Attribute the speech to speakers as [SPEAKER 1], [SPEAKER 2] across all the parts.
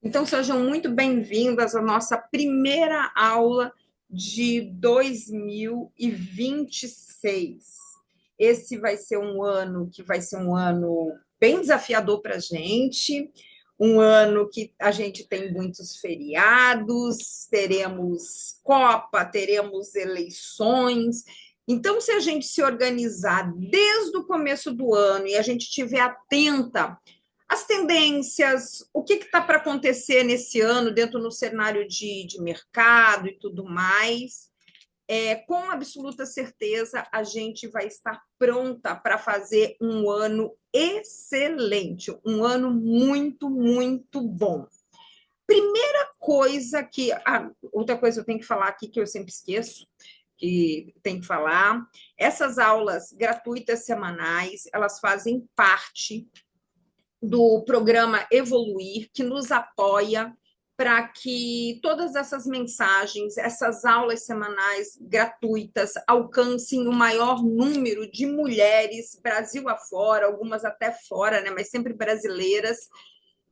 [SPEAKER 1] Então, sejam muito bem-vindas à nossa primeira aula de 2026. Esse vai ser um ano que vai ser um ano bem desafiador para a gente, um ano que a gente tem muitos feriados, teremos Copa, teremos eleições. Então, se a gente se organizar desde o começo do ano e a gente estiver atenta as tendências, o que está para acontecer nesse ano dentro do cenário de mercado e tudo mais. Com absoluta certeza, a gente vai estar pronta para fazer um ano excelente, um ano muito, muito bom. Primeira coisa que. Outra coisa que eu tenho que falar aqui, que eu sempre esqueço, que tem que falar, essas aulas gratuitas semanais, elas fazem parte do programa Evoluir, que nos apoia para que todas essas mensagens, essas aulas semanais gratuitas, alcancem o maior número de mulheres, Brasil afora, algumas até fora, né, mas sempre brasileiras,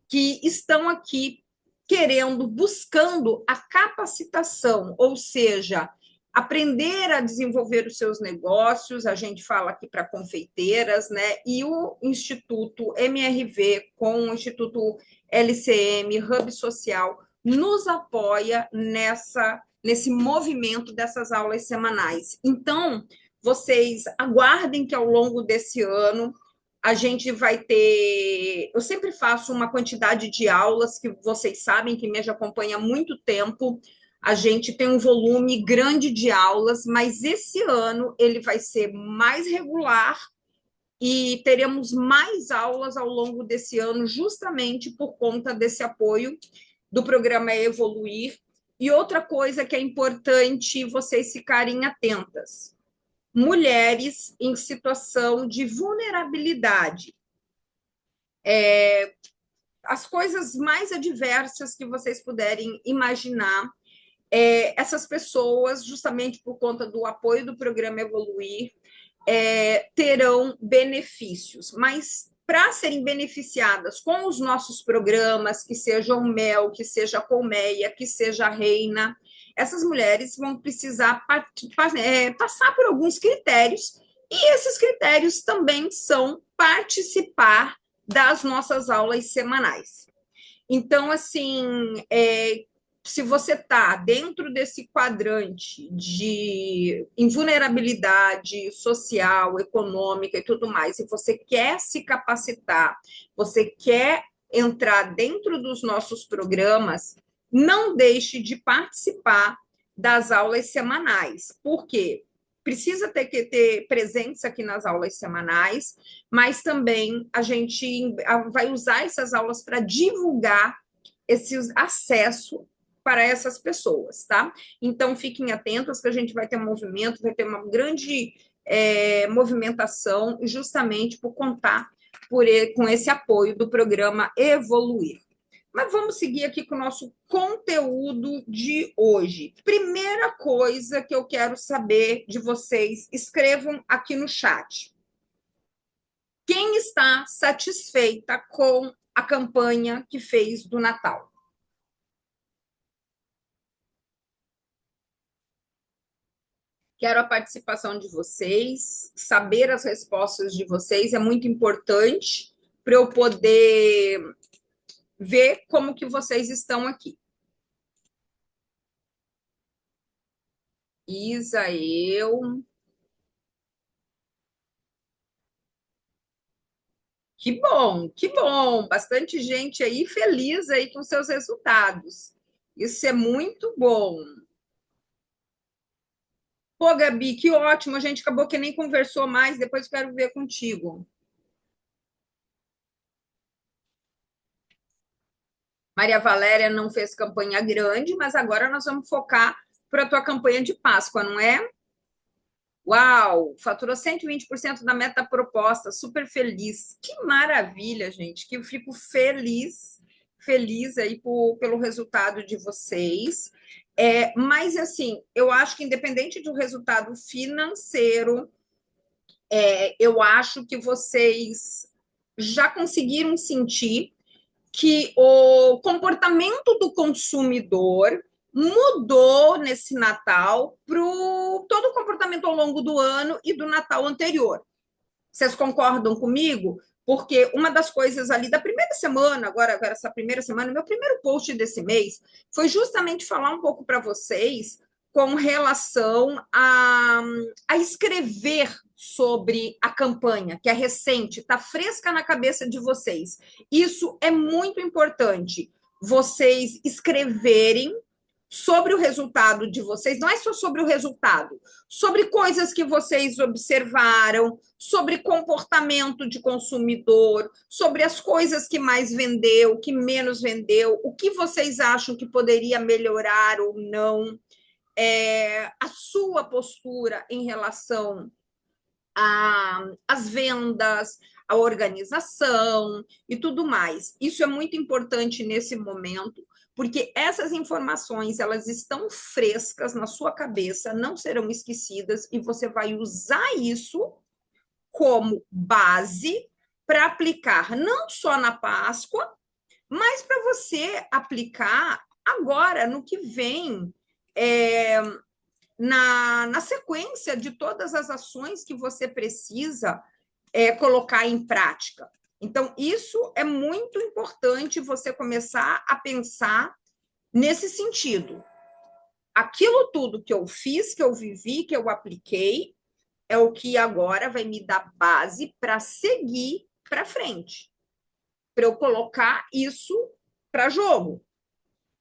[SPEAKER 1] que estão aqui querendo, buscando a capacitação, ou seja, aprender a desenvolver os seus negócios, a gente fala aqui para confeiteiras, né? E o Instituto MRV com o Instituto LCM, Hub Social, nos apoia nesse movimento dessas aulas semanais. Então, vocês aguardem que ao longo desse ano a gente vai ter. Eu sempre faço uma quantidade de aulas que vocês sabem que me acompanha há muito tempo. A gente tem um volume grande de aulas, mas esse ano ele vai ser mais regular e teremos mais aulas ao longo desse ano, justamente por conta desse apoio do programa Evoluir. E outra coisa que é importante vocês ficarem atentas: mulheres em situação de vulnerabilidade. As coisas mais adversas que vocês puderem imaginar, essas pessoas, justamente por conta do apoio do programa Evoluir, terão benefícios, mas para serem beneficiadas com os nossos programas, que sejam Mel, que seja Colmeia, que seja Reina, essas mulheres vão precisar passar por alguns critérios, e esses critérios também são participar das nossas aulas semanais. Então, assim, se você está dentro desse quadrante de invulnerabilidade social, econômica e tudo mais, e você quer se capacitar, você quer entrar dentro dos nossos programas, não deixe de participar das aulas semanais. Por quê? Precisa ter presença aqui nas aulas semanais, mas também a gente vai usar essas aulas para divulgar esse acesso para essas pessoas, tá? Então, fiquem atentos que a gente vai ter um movimento, vai ter uma grande movimentação, justamente por contar com esse apoio do programa Evoluir. Mas vamos seguir aqui com o nosso conteúdo de hoje. Primeira coisa que eu quero saber de vocês, escrevam aqui no chat. Quem está satisfeita com a campanha que fez do Natal? Quero a participação de vocês, saber as respostas de vocês é muito importante para eu poder ver como que vocês estão aqui. Isa, eu. Que bom, que bom. Bastante gente aí feliz aí com seus resultados. Isso é muito bom. Pô, Gabi, que ótimo. A gente acabou que nem conversou mais. Depois quero ver contigo. Maria Valéria não fez campanha grande, mas agora nós vamos focar para a tua campanha de Páscoa, não é? Uau, faturou 120% da meta proposta, super feliz. Que maravilha, gente, que eu fico feliz, feliz aí pelo resultado de vocês. Mas, assim, eu acho que independente do resultado financeiro, eu acho que vocês já conseguiram sentir que o comportamento do consumidor mudou nesse Natal para todo o comportamento ao longo do ano e do Natal anterior. Vocês concordam comigo? Porque uma das coisas ali da primeira semana, agora essa primeira semana, meu primeiro post desse mês foi justamente falar um pouco para vocês com relação a escrever sobre a campanha, que é recente, está fresca na cabeça de vocês. Isso é muito importante, vocês escreverem sobre o resultado de vocês, não é só sobre o resultado, sobre coisas que vocês observaram, sobre comportamento de consumidor, sobre as coisas que mais vendeu, que menos vendeu, o que vocês acham que poderia melhorar ou não, a sua postura em relação às vendas, à organização e tudo mais. Isso é muito importante nesse momento, porque essas informações elas estão frescas na sua cabeça, não serão esquecidas e você vai usar isso como base para aplicar não só na Páscoa, mas para você aplicar agora no que vem, na sequência de todas as ações que você precisa colocar em prática. Então, isso é muito importante você começar a pensar nesse sentido. Aquilo tudo que eu fiz, que eu vivi, que eu apliquei, é o que agora vai me dar base para seguir para frente, para eu colocar isso para jogo.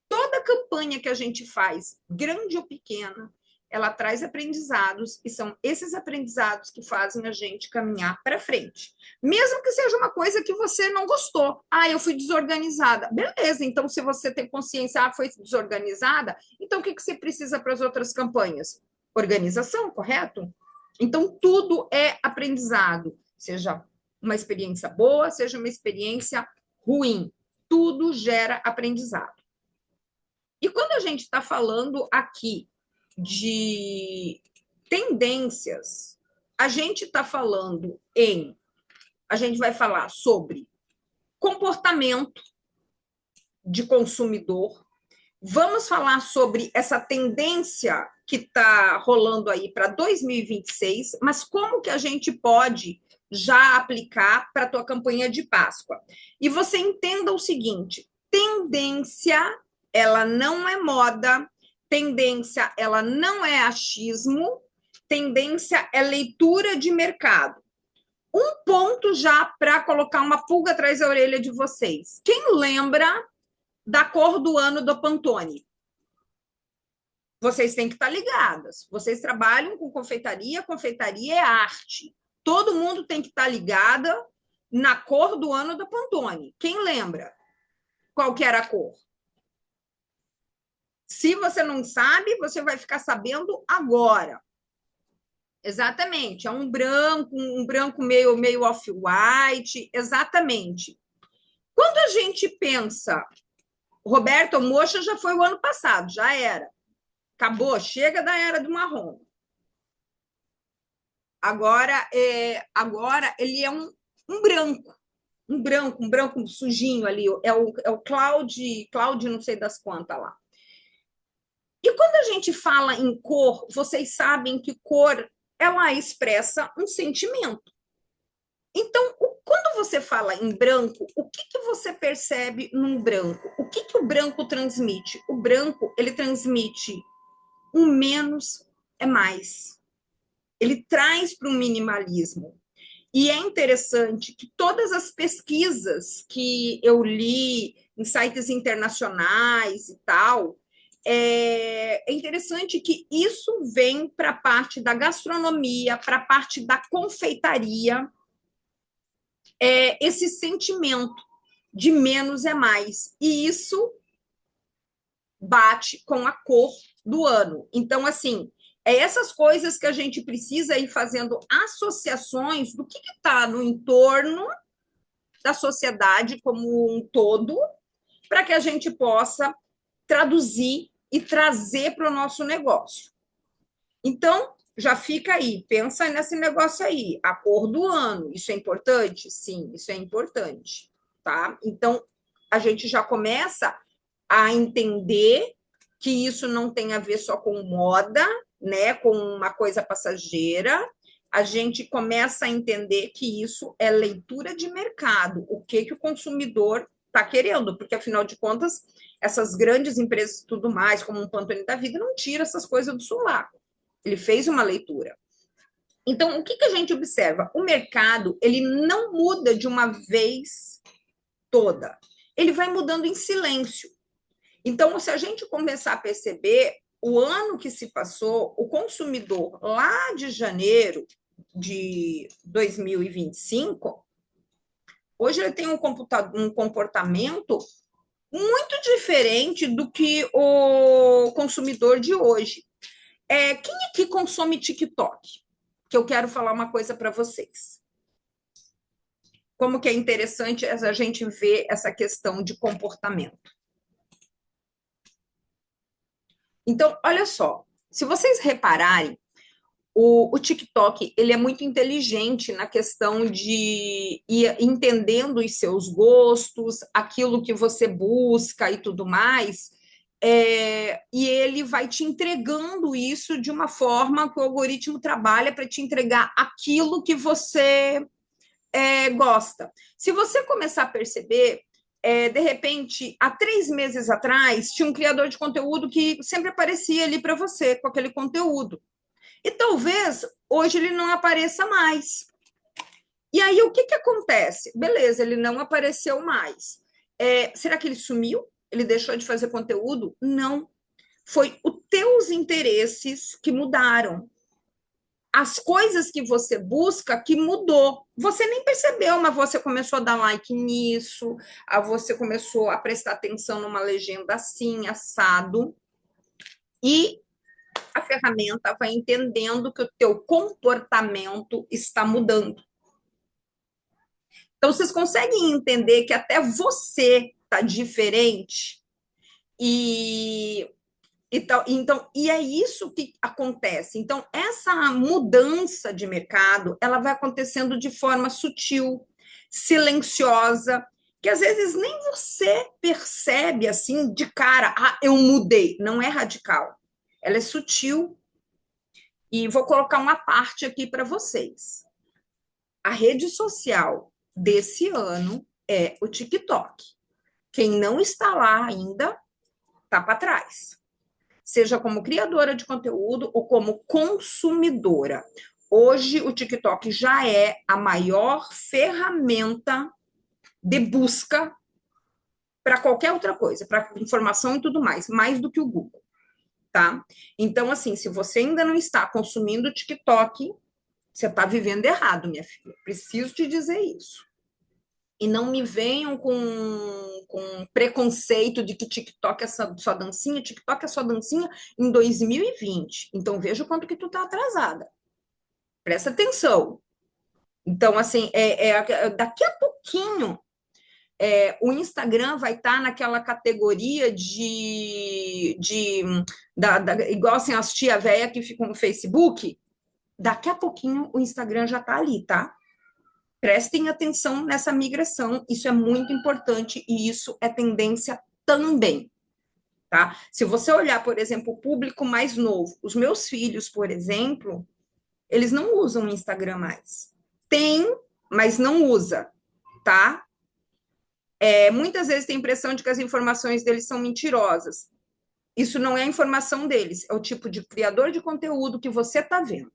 [SPEAKER 1] Toda campanha que a gente faz, grande ou pequena, ela traz aprendizados, e são esses aprendizados que fazem a gente caminhar para frente. Mesmo que seja uma coisa que você não gostou. Ah, eu fui desorganizada. Beleza, então se você tem consciência, foi desorganizada, então o que você precisa para as outras campanhas? Organização, correto? Então, tudo é aprendizado, seja uma experiência boa, seja uma experiência ruim. Tudo gera aprendizado. E quando a gente está falando aqui de tendências, a gente está falando a gente vai falar sobre comportamento de consumidor, vamos falar sobre essa tendência que está rolando aí para 2026, mas como que a gente pode já aplicar para a tua campanha de Páscoa. E você entenda o seguinte, tendência, ela não é moda, tendência, ela não é achismo, tendência é leitura de mercado. Um ponto já para colocar uma pulga atrás da orelha de vocês. Quem lembra da cor do ano do Pantone? Vocês têm que estar ligadas. Vocês trabalham com confeitaria, confeitaria é arte. Todo mundo tem que estar ligada na cor do ano da Pantone. Quem lembra qual que era a cor? Se você não sabe, você vai ficar sabendo agora. Exatamente, é um branco meio off-white, exatamente. Quando a gente pensa, Roberto, moxa já foi o ano passado, já era. Acabou, chega da era do marrom. Agora ele é um branco sujinho ali, é o Cloud não sei das quantas lá. E quando a gente fala em cor, vocês sabem que cor ela expressa um sentimento. Então, quando você fala em branco, o que você percebe num branco? O que o branco transmite? O branco, ele transmite um menos é mais. Ele traz para o minimalismo. E é interessante que todas as pesquisas que eu li em sites internacionais e tal, é interessante que isso vem para a parte da gastronomia, para a parte da confeitaria, esse sentimento de menos é mais. E isso bate com a cor do ano. Então, assim, essas coisas que a gente precisa ir fazendo associações do que está no entorno da sociedade como um todo, para que a gente possa traduzir e trazer para o nosso negócio. Então, já fica aí, pensa nesse negócio aí, a cor do ano, isso é importante? Sim, isso é importante, tá? Então, a gente já começa a entender que isso não tem a ver só com moda, né, com uma coisa passageira. A gente começa a entender que isso é leitura de mercado, o que que o consumidor está querendo, porque afinal de contas, essas grandes empresas e tudo mais, como um Pantone da vida, não tira essas coisas do solar. Ele fez uma leitura. Então, o que que a gente observa? O mercado, ele não muda de uma vez toda. Ele vai mudando em silêncio. Então, se a gente começar a perceber, o ano que se passou, o consumidor lá de janeiro de 2025, hoje ele tem um comportamento muito diferente do que o consumidor de hoje. Quem aqui consome TikTok? Que eu quero falar uma coisa para vocês. Como que é interessante a gente ver essa questão de comportamento. Então, olha só, se vocês repararem, o TikTok ele é muito inteligente na questão de ir entendendo os seus gostos, aquilo que você busca e tudo mais, e ele vai te entregando isso de uma forma que o algoritmo trabalha para te entregar aquilo que você gosta. Se você começar a perceber, de repente, há 3 meses atrás, tinha um criador de conteúdo que sempre aparecia ali para você com aquele conteúdo. E talvez hoje ele não apareça mais. E aí o que, que acontece? Beleza, ele não apareceu mais. Será que ele sumiu? Ele deixou de fazer conteúdo? Não. Foi os teus interesses que mudaram. As coisas que você busca que mudou. Você nem percebeu, mas você começou a dar like nisso, você começou a prestar atenção numa legenda assim, assado, e a ferramenta vai entendendo que o teu comportamento está mudando. Então, vocês conseguem entender que até você está diferente e então, é isso que acontece. Então, essa mudança de mercado, ela vai acontecendo de forma sutil, silenciosa, que às vezes nem você percebe assim de cara, eu mudei. Não é radical. Ela é sutil. E vou colocar uma parte aqui para vocês. A rede social desse ano é o TikTok. Quem não está lá ainda está para trás. Seja como criadora de conteúdo ou como consumidora. Hoje, o TikTok já é a maior ferramenta de busca para qualquer outra coisa, para informação e tudo mais do que o Google, tá? Então, assim, se você ainda não está consumindo o TikTok, você está vivendo errado, minha filha. Preciso te dizer isso. E não me venham com preconceito de que TikTok é só dancinha, TikTok é só dancinha em 2020. Então, veja o quanto que tu tá atrasada. Presta atenção. Então, assim, daqui a pouquinho, o Instagram vai estar naquela categoria igual assim, as tia véia que ficam no Facebook. Daqui a pouquinho, o Instagram já tá ali, tá? Prestem atenção nessa migração, isso é muito importante e isso é tendência também, tá? Se você olhar, por exemplo, o público mais novo, os meus filhos, por exemplo, eles não usam o Instagram mais. Tem, mas não usa, tá? Muitas vezes tem a impressão de que as informações deles são mentirosas. Isso não é a informação deles, é o tipo de criador de conteúdo que você está vendo.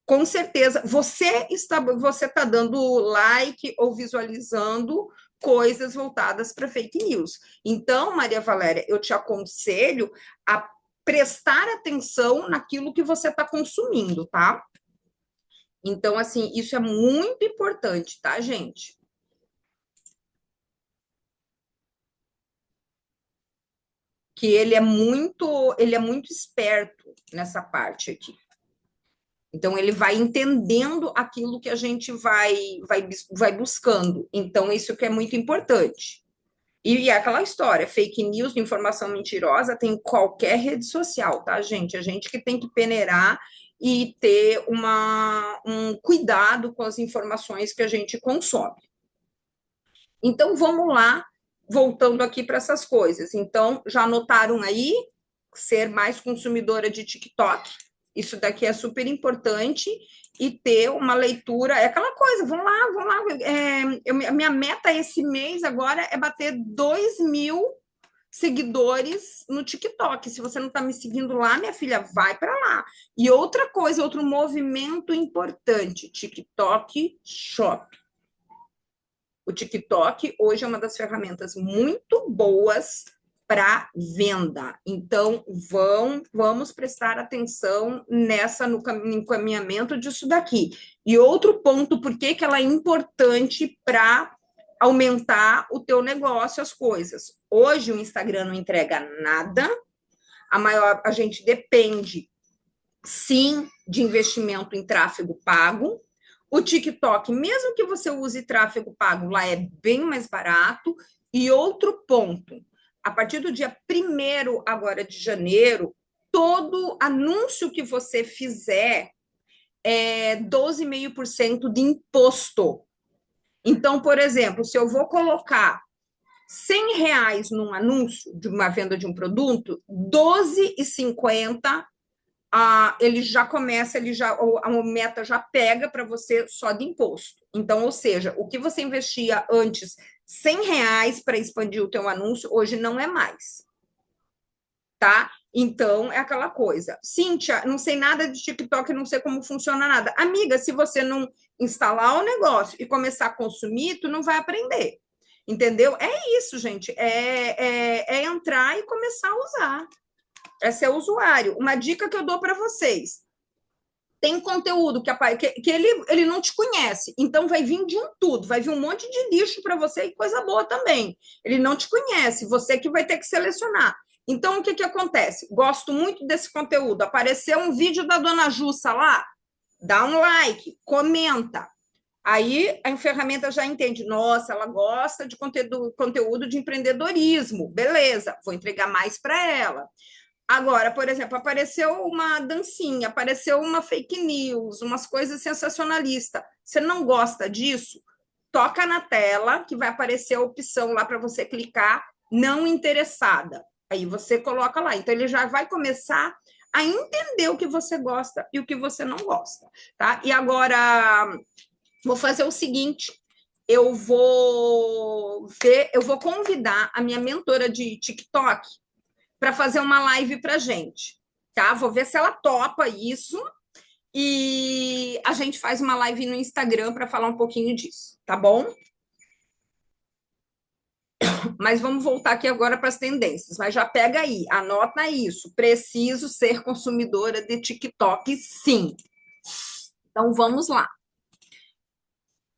[SPEAKER 1] Com certeza, você está dando like ou visualizando coisas voltadas para fake news. Então, Maria Valéria, eu te aconselho a prestar atenção naquilo que você está consumindo, tá? Então, assim, isso é muito importante, tá, gente? Que ele é muito esperto nessa parte aqui. Então, ele vai entendendo aquilo que a gente vai buscando. Então, isso que é muito importante. E é aquela história, fake news, informação mentirosa, tem em qualquer rede social, tá, gente? A gente que tem que peneirar e ter um cuidado com as informações que a gente consome. Então, vamos lá, voltando aqui para essas coisas. Então, já anotaram aí ser mais consumidora de TikTok? Isso daqui é super importante e ter uma leitura, é aquela coisa, vão lá. Minha meta esse mês agora é bater 2.000 seguidores no TikTok. Se você não está me seguindo lá, minha filha, vai para lá. E outra coisa, outro movimento importante, TikTok Shop. O TikTok hoje é uma das ferramentas muito boas para venda. Então, vamos prestar atenção no encaminhamento disso daqui. E outro ponto, por que ela é importante para aumentar o teu negócio, as coisas. Hoje o Instagram não entrega nada, a gente depende, sim, de investimento em tráfego pago. O TikTok, mesmo que você use tráfego pago, lá é bem mais barato. E outro ponto, a partir do dia 1º agora de janeiro, todo anúncio que você fizer é 12,5% de imposto. Então, por exemplo, se eu vou colocar R$ 100 num anúncio de uma venda de um produto, 12,50 ele já começa, a meta já pega para você só de imposto. Então, ou seja, o que você investia antes R$ 100 para expandir o teu anúncio, hoje não é mais. Tá? Então, é aquela coisa. Cíntia, não sei nada de TikTok, não sei como funciona nada. Amiga, se você não instalar o negócio e começar a consumir, tu não vai aprender. Entendeu? É isso, gente. É entrar e começar a usar. Esse é o usuário. Uma dica que eu dou para vocês. Tem conteúdo que ele não te conhece, então vai vir de um tudo, vai vir um monte de lixo para você e coisa boa também. Ele não te conhece, você que vai ter que selecionar. Então, o que acontece? Gosto muito desse conteúdo. Apareceu um vídeo da Dona Jussa lá, dá um like, comenta. Aí a ferramenta já entende, nossa, ela gosta de conteúdo de empreendedorismo, beleza, vou entregar mais para ela. Agora, por exemplo, apareceu uma dancinha, apareceu uma fake news, umas coisas sensacionalistas. Você não gosta disso? Toca na tela, que vai aparecer a opção lá para você clicar, não interessada. Aí você coloca lá. Então, ele já vai começar a entender o que você gosta e o que você não gosta, tá? E agora, vou fazer o seguinte, eu vou convidar a minha mentora de TikTok para fazer uma live para gente, tá? Vou ver se ela topa isso e a gente faz uma live no Instagram para falar um pouquinho disso, tá bom? Mas vamos voltar aqui agora para as tendências. Mas já pega aí, anota isso. Preciso ser consumidora de TikTok, sim. Então vamos lá.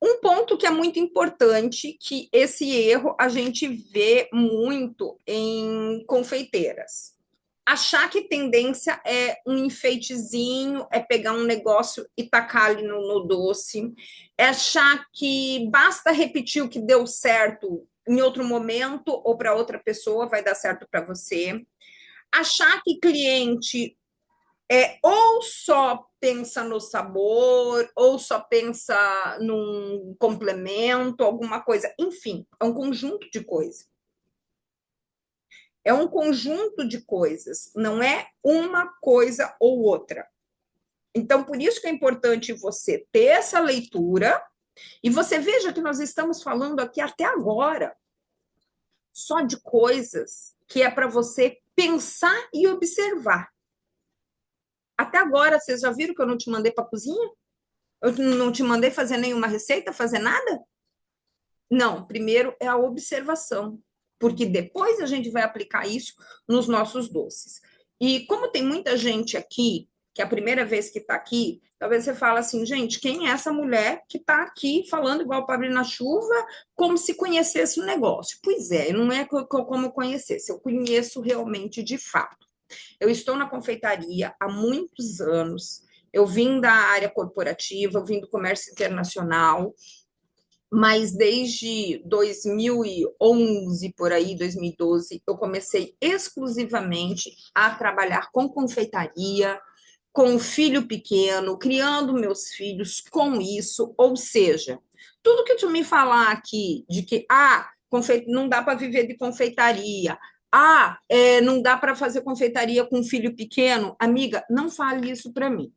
[SPEAKER 1] Um ponto que é muito importante, que esse erro a gente vê muito em confeiteiras. Achar que tendência é um enfeitezinho, é pegar um negócio e tacar ali no doce, é achar que basta repetir o que deu certo em outro momento ou para outra pessoa vai dar certo para você. Achar que cliente ou só pensa no sabor, ou só pensa num complemento, alguma coisa. Enfim, é um conjunto de coisas. É um conjunto de coisas, não é uma coisa ou outra. Então, por isso que é importante você ter essa leitura, e você veja que nós estamos falando aqui até agora só de coisas que é para você pensar e observar. Até agora, vocês já viram que eu não te mandei para a cozinha? Eu não te mandei fazer nenhuma receita, fazer nada? Não, primeiro é a observação, porque depois a gente vai aplicar isso nos nossos doces. E como tem muita gente aqui, que é a primeira vez que está aqui, talvez você fale assim, gente, quem é essa mulher que está aqui falando igual Pablo na chuva, como se conhecesse o negócio? Pois é, não é como conhecesse, eu conheço realmente de fato. Eu estou na confeitaria há muitos anos, eu vim da área corporativa, eu vim do comércio internacional, mas desde 2011, por aí, 2012, eu comecei exclusivamente a trabalhar com confeitaria, com filho pequeno, criando meus filhos com isso, ou seja, tudo que tu me falar aqui de que não dá para viver de confeitaria, não dá para fazer confeitaria com um filho pequeno, amiga, não fale isso para mim.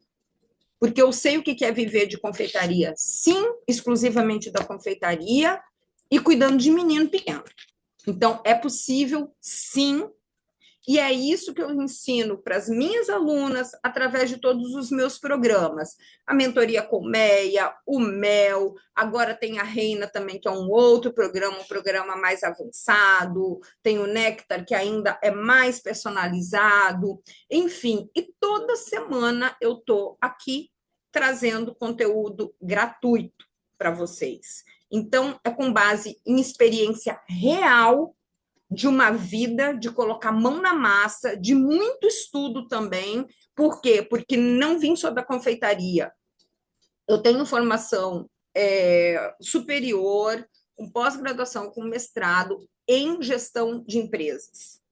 [SPEAKER 1] Porque eu sei o que é viver de confeitaria, sim, exclusivamente da confeitaria, e cuidando de menino pequeno. Então, é possível, sim, e é isso que eu ensino para as minhas alunas através de todos os meus programas. A mentoria Colmeia, o Mel, agora tem a Reina também, que é um outro programa, um programa mais avançado, tem o Néctar, que ainda é mais personalizado, enfim, e toda semana eu estou aqui trazendo conteúdo gratuito para vocês. Então, é com base em experiência real de uma vida, de colocar mão na massa, de muito estudo também. Por quê? Porque não vim só da confeitaria. Eu tenho formação superior, com pós-graduação, com mestrado em gestão de empresas.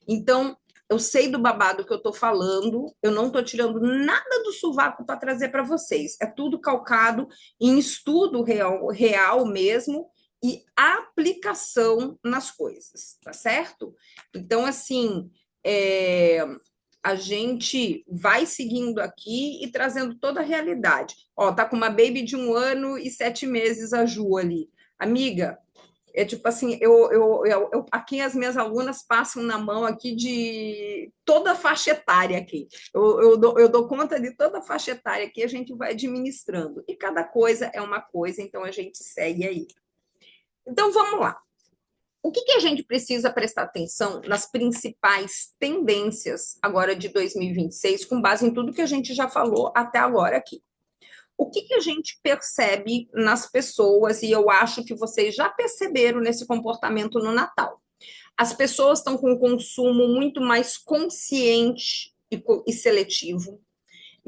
[SPEAKER 1] Então, eu sei do babado que eu estou falando, eu não estou tirando nada do sovaco para trazer para vocês. É tudo calcado em estudo real mesmo, e aplicação nas coisas, tá certo? Então, assim, a gente vai seguindo aqui e trazendo toda a realidade. Ó, tá com uma baby de 1 ano e 7 meses, a Ju ali. Amiga, é tipo assim, aqui as minhas alunas passam na mão aqui de toda a faixa etária aqui. Eu dou conta de toda a faixa etária aqui, a gente vai administrando. E cada coisa é uma coisa, então a gente segue aí. Então, vamos lá. O que a gente precisa prestar atenção nas principais tendências agora de 2026, com base em tudo que a gente já falou até agora aqui? O que a gente percebe nas pessoas, e eu acho que vocês já perceberam nesse comportamento no Natal? As pessoas estão com um consumo muito mais consciente e seletivo,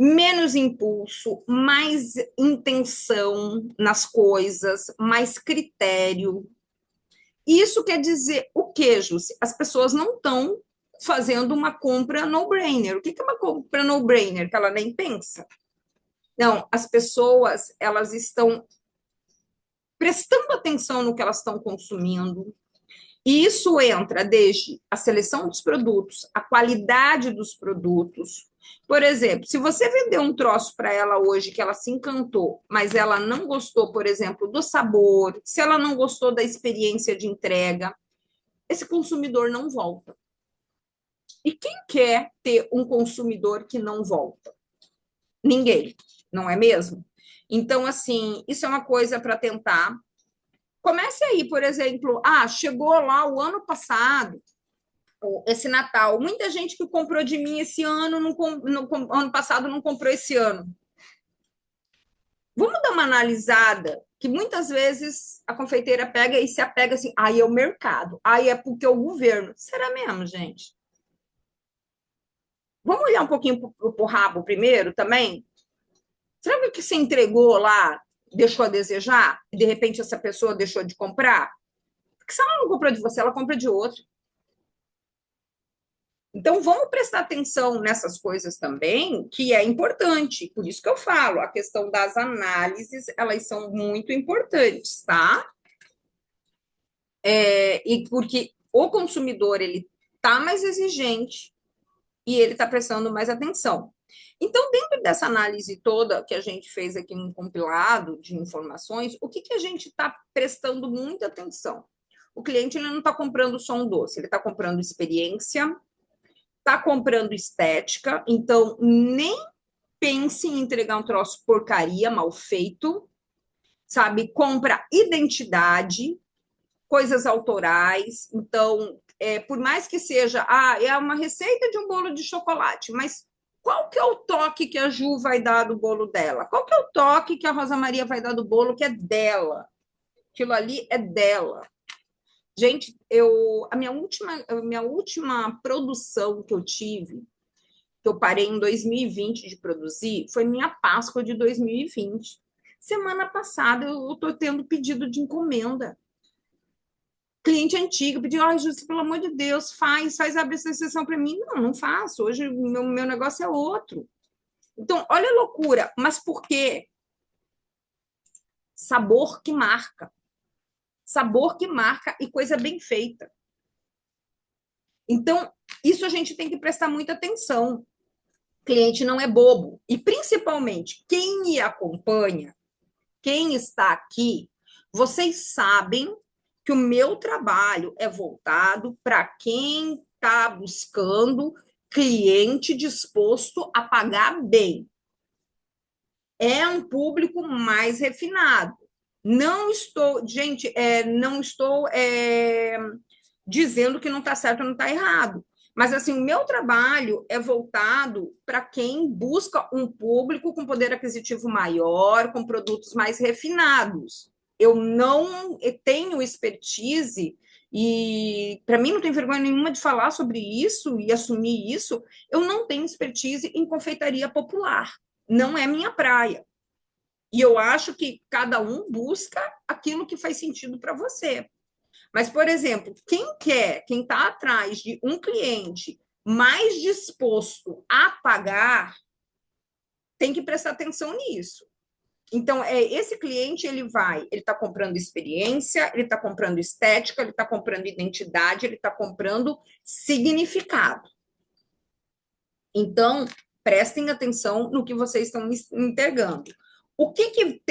[SPEAKER 1] menos impulso, mais intenção nas coisas, mais critério. Isso quer dizer o quê, Jussi? As pessoas não estão fazendo uma compra no-brainer. O que é uma compra no-brainer? Que ela nem pensa. Não, as pessoas, elas estão prestando atenção no que elas estão consumindo, e isso entra desde a seleção dos produtos, a qualidade dos produtos. Por exemplo, se você vender um troço para ela hoje que ela se encantou, mas ela não gostou, por exemplo, do sabor, se ela não gostou da experiência de entrega, esse consumidor não volta. E quem quer ter um consumidor que não volta? Ninguém, não é mesmo? Então, assim, isso é uma coisa para tentar. Comece aí, por exemplo, chegou lá o ano passado, esse Natal, muita gente que comprou de mim esse ano, no ano passado não comprou esse ano. Vamos dar uma analisada, que muitas vezes a confeiteira pega e se apega assim, é o mercado, é porque é o governo. Será mesmo, gente? Vamos olhar um pouquinho para o rabo primeiro também? Será que o que você entregou lá deixou a desejar? E de repente essa pessoa deixou de comprar? Porque se ela não comprou de você, ela compra de outro. Então, vamos prestar atenção nessas coisas também, que é importante. Por isso que eu falo, a questão das análises, elas são muito importantes, tá? E porque o consumidor, ele tá mais exigente e ele está prestando mais atenção. Então, dentro dessa análise toda que a gente fez aqui no compilado de informações, o que a gente está prestando muita atenção? O cliente ele não está comprando só um doce, ele está comprando experiência, está comprando estética, então nem pense em entregar um troço porcaria, mal feito, sabe? Compra identidade, coisas autorais. Então, por mais que seja, é uma receita de um bolo de chocolate, mas qual que é o toque que a Ju vai dar do bolo dela? Qual que é o toque que a Rosa Maria vai dar do bolo que é dela? Aquilo ali é dela. Gente, a minha última produção que eu tive, que eu parei em 2020 de produzir, foi minha Páscoa de 2020. Semana passada eu estou tendo pedido de encomenda. Cliente antigo pediu, Júcia, pelo amor de Deus, faz abre essa exceção para mim. Não faço, hoje o meu negócio é outro. Então, olha a loucura, mas por quê? sabor que marca. Sabor que marca e coisa bem feita. Então, isso a gente tem que prestar muita atenção. O cliente não é bobo. E, principalmente, quem me acompanha, quem está aqui, vocês sabem que o meu trabalho é voltado para quem está buscando cliente disposto a pagar bem. É um público mais refinado. Não estou, gente, não estou dizendo que não está certo ou não está errado. Mas, assim, o meu trabalho é voltado para quem busca um público com poder aquisitivo maior, com produtos mais refinados. Eu não tenho expertise e, para mim, não tem vergonha nenhuma de falar sobre isso e assumir isso. Eu não tenho expertise em confeitaria popular. Não é minha praia. E eu acho que cada um busca aquilo que faz sentido para você. Mas, por exemplo, quem está atrás de um cliente mais disposto a pagar, tem que prestar atenção nisso. Então, esse cliente, ele está comprando experiência, ele está comprando estética, ele está comprando identidade, ele está comprando significado. Então, prestem atenção no que vocês estão entregando. O que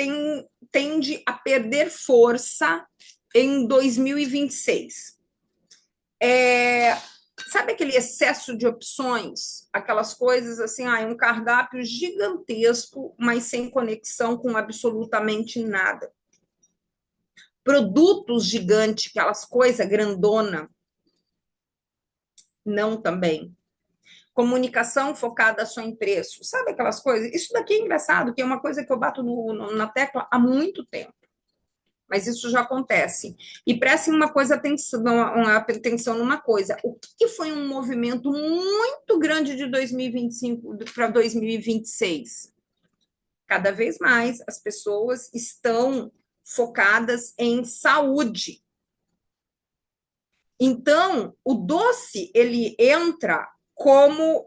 [SPEAKER 1] tende a perder força em 2026? Sabe aquele excesso de opções? Aquelas coisas assim, um cardápio gigantesco, mas sem conexão com absolutamente nada. Produtos gigantes, aquelas coisas grandona, não também. Comunicação focada só em preço. Sabe aquelas coisas? Isso daqui é engraçado, que é uma coisa que eu bato na tecla há muito tempo. Mas isso já acontece. E prestem atenção numa coisa. O que foi um movimento muito grande de 2025 para 2026? Cada vez mais as pessoas estão focadas em saúde. Então, o doce, ele entra como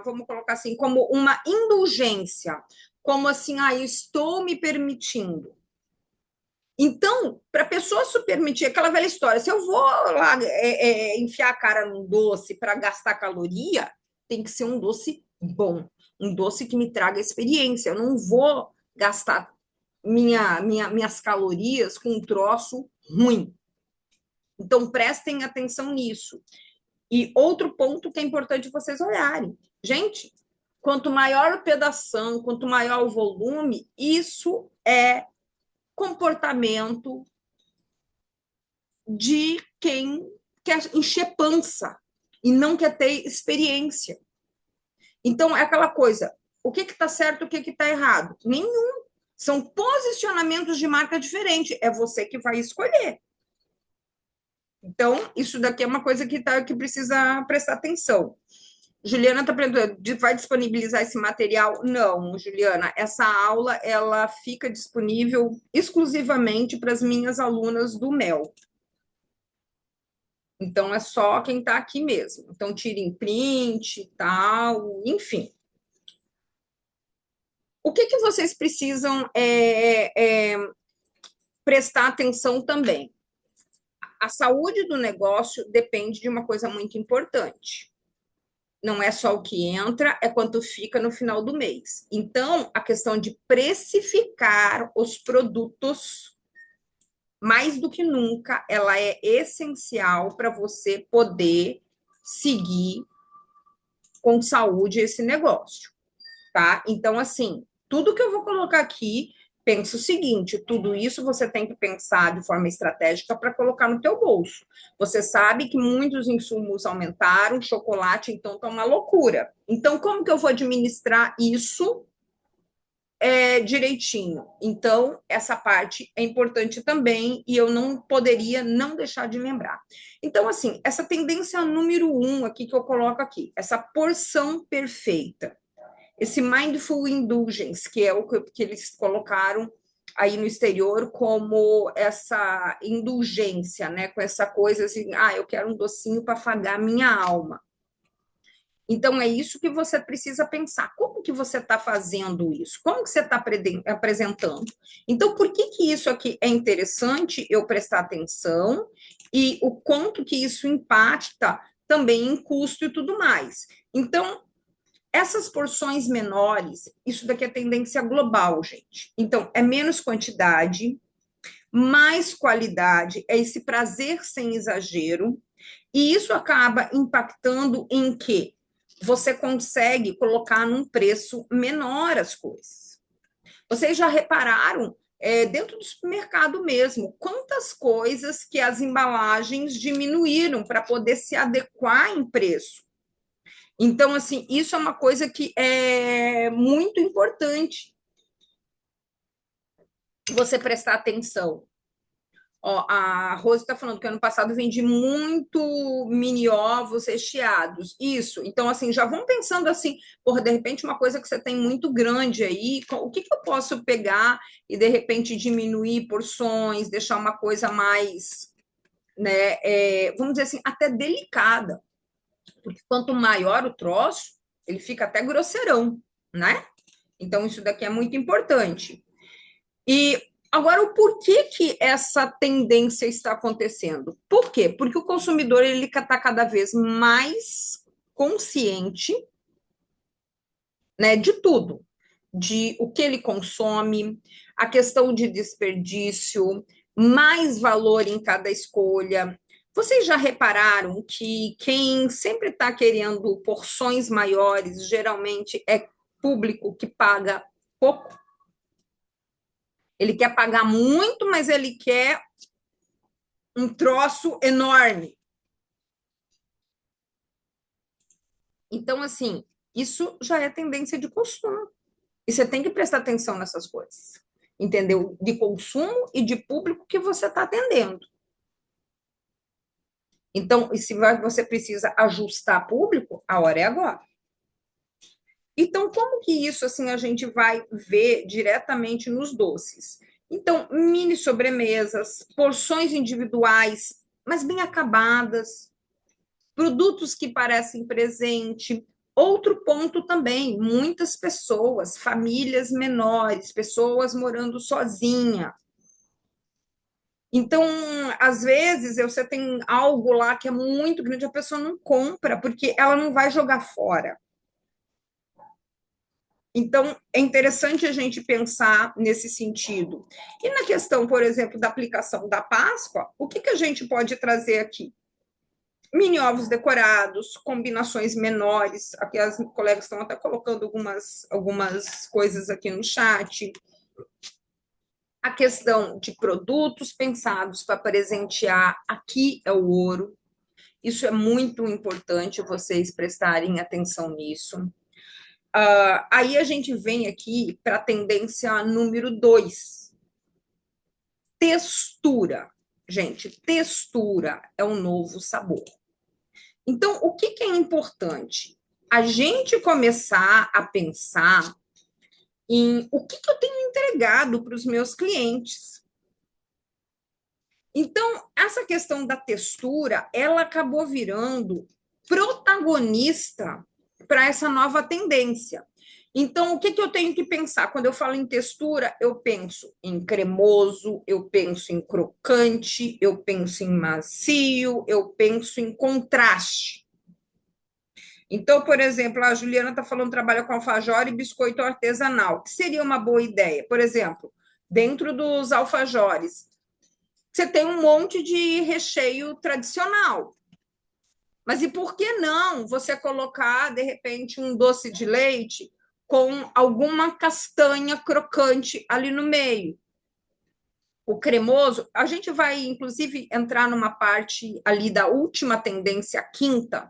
[SPEAKER 1] vamos colocar assim, como uma indulgência, como assim, eu estou me permitindo. Então, para a pessoa se permitir, aquela velha história, se eu vou lá enfiar a cara num doce para gastar caloria, tem que ser um doce bom, um doce que me traga experiência. Eu não vou gastar minhas calorias com um troço ruim. Então, prestem atenção nisso. E outro ponto que é importante vocês olharem. Gente, quanto maior o pedação, quanto maior o volume, isso é comportamento de quem quer encher pança e não quer ter experiência. Então, é aquela coisa, o que está certo, o que está errado? Nenhum. São posicionamentos de marca diferente, é você que vai escolher. Então, isso daqui é uma coisa que precisa prestar atenção. Juliana está perguntando, vai disponibilizar esse material? Não, Juliana, essa aula ela fica disponível exclusivamente para as minhas alunas do MEL. Então, é só quem está aqui mesmo. Então, tirem print e tal, enfim. O que vocês precisam prestar atenção também? A saúde do negócio depende de uma coisa muito importante. Não é só o que entra, é quanto fica no final do mês. Então, a questão de precificar os produtos, mais do que nunca, ela é essencial para você poder seguir com saúde esse negócio, tá? Então, assim, tudo que eu vou colocar aqui, pensa o seguinte, tudo isso você tem que pensar de forma estratégica para colocar no teu bolso. Você sabe que muitos insumos aumentaram, chocolate, então tá uma loucura. Então, como que eu vou administrar isso direitinho? Então, essa parte é importante também e eu não poderia não deixar de lembrar. Então, assim, essa tendência número 1 aqui que eu coloco aqui, essa porção perfeita. Esse mindful indulgence, que é o que eles colocaram aí no exterior como essa indulgência, né? Com essa coisa assim, eu quero um docinho para afagar minha alma. Então, é isso que você precisa pensar. Como que você está fazendo isso? Como que você está apresentando? Então, por que que isso aqui é interessante eu prestar atenção e o quanto que isso impacta também em custo e tudo mais. Então, essas porções menores, isso daqui é tendência global, gente. Então, é menos quantidade, mais qualidade, é esse prazer sem exagero, e isso acaba impactando em que você consegue colocar num preço menor as coisas. Vocês já repararam, dentro do supermercado mesmo, quantas coisas que as embalagens diminuíram para poder se adequar em preço? Então, assim, isso é uma coisa que é muito importante você prestar atenção. Ó, a Rose está falando que ano passado vendi muito mini ovos recheados. Isso. Então, assim, já vão pensando assim, por de repente, uma coisa que você tem muito grande aí, o que que eu posso pegar e de repente diminuir porções, deixar uma coisa mais, né, vamos dizer assim, até delicada. Porque quanto maior o troço, ele fica até grosseirão, né? Então, isso daqui é muito importante. E agora, o porquê que essa tendência está acontecendo? Por quê? Porque o consumidor ele está cada vez mais consciente, né, de tudo, de o que ele consome, a questão de desperdício, mais valor em cada escolha. Vocês já repararam que quem sempre está querendo porções maiores, geralmente é público que paga pouco? Ele quer pagar muito, mas ele quer um troço enorme. Então, assim, isso já é tendência de consumo. E você tem que prestar atenção nessas coisas. Entendeu? De consumo e de público que você está atendendo. Então, e se você precisa ajustar público, a hora é agora. Então, como que isso assim a gente vai ver diretamente nos doces? Então, mini sobremesas, porções individuais, mas bem acabadas, produtos que parecem presente. Outro ponto também, muitas pessoas, famílias menores, pessoas morando sozinha. Então, às vezes, você tem algo lá que é muito grande, a pessoa não compra, porque ela não vai jogar fora. Então, é interessante a gente pensar nesse sentido. E na questão, por exemplo, da aplicação da Páscoa, o que, que a gente pode trazer aqui? Mini ovos decorados, combinações menores. Aqui as colegas estão até colocando algumas coisas aqui no chat. A questão de produtos pensados para presentear, aqui é o ouro. Isso é muito importante vocês prestarem atenção nisso. Aí a gente vem aqui para a tendência número 2. Textura. Gente, textura é um novo sabor. Então, o que, que é importante? A gente começar a pensar em o que, que eu tenho entregado para os meus clientes. Então, essa questão da textura, ela acabou virando protagonista para essa nova tendência. Então, o que, que eu tenho que pensar? Quando eu falo em textura, eu penso em cremoso, eu penso em crocante, eu penso em macio, eu penso em contraste. Então, por exemplo, a Juliana está falando que trabalha com alfajor e biscoito artesanal, que seria uma boa ideia. Por exemplo, dentro dos alfajores, você tem um monte de recheio tradicional. Mas e por que não você colocar, de repente, um doce de leite com alguma castanha crocante ali no meio? O cremoso, a gente vai, inclusive, entrar numa parte ali da última tendência, a quinta,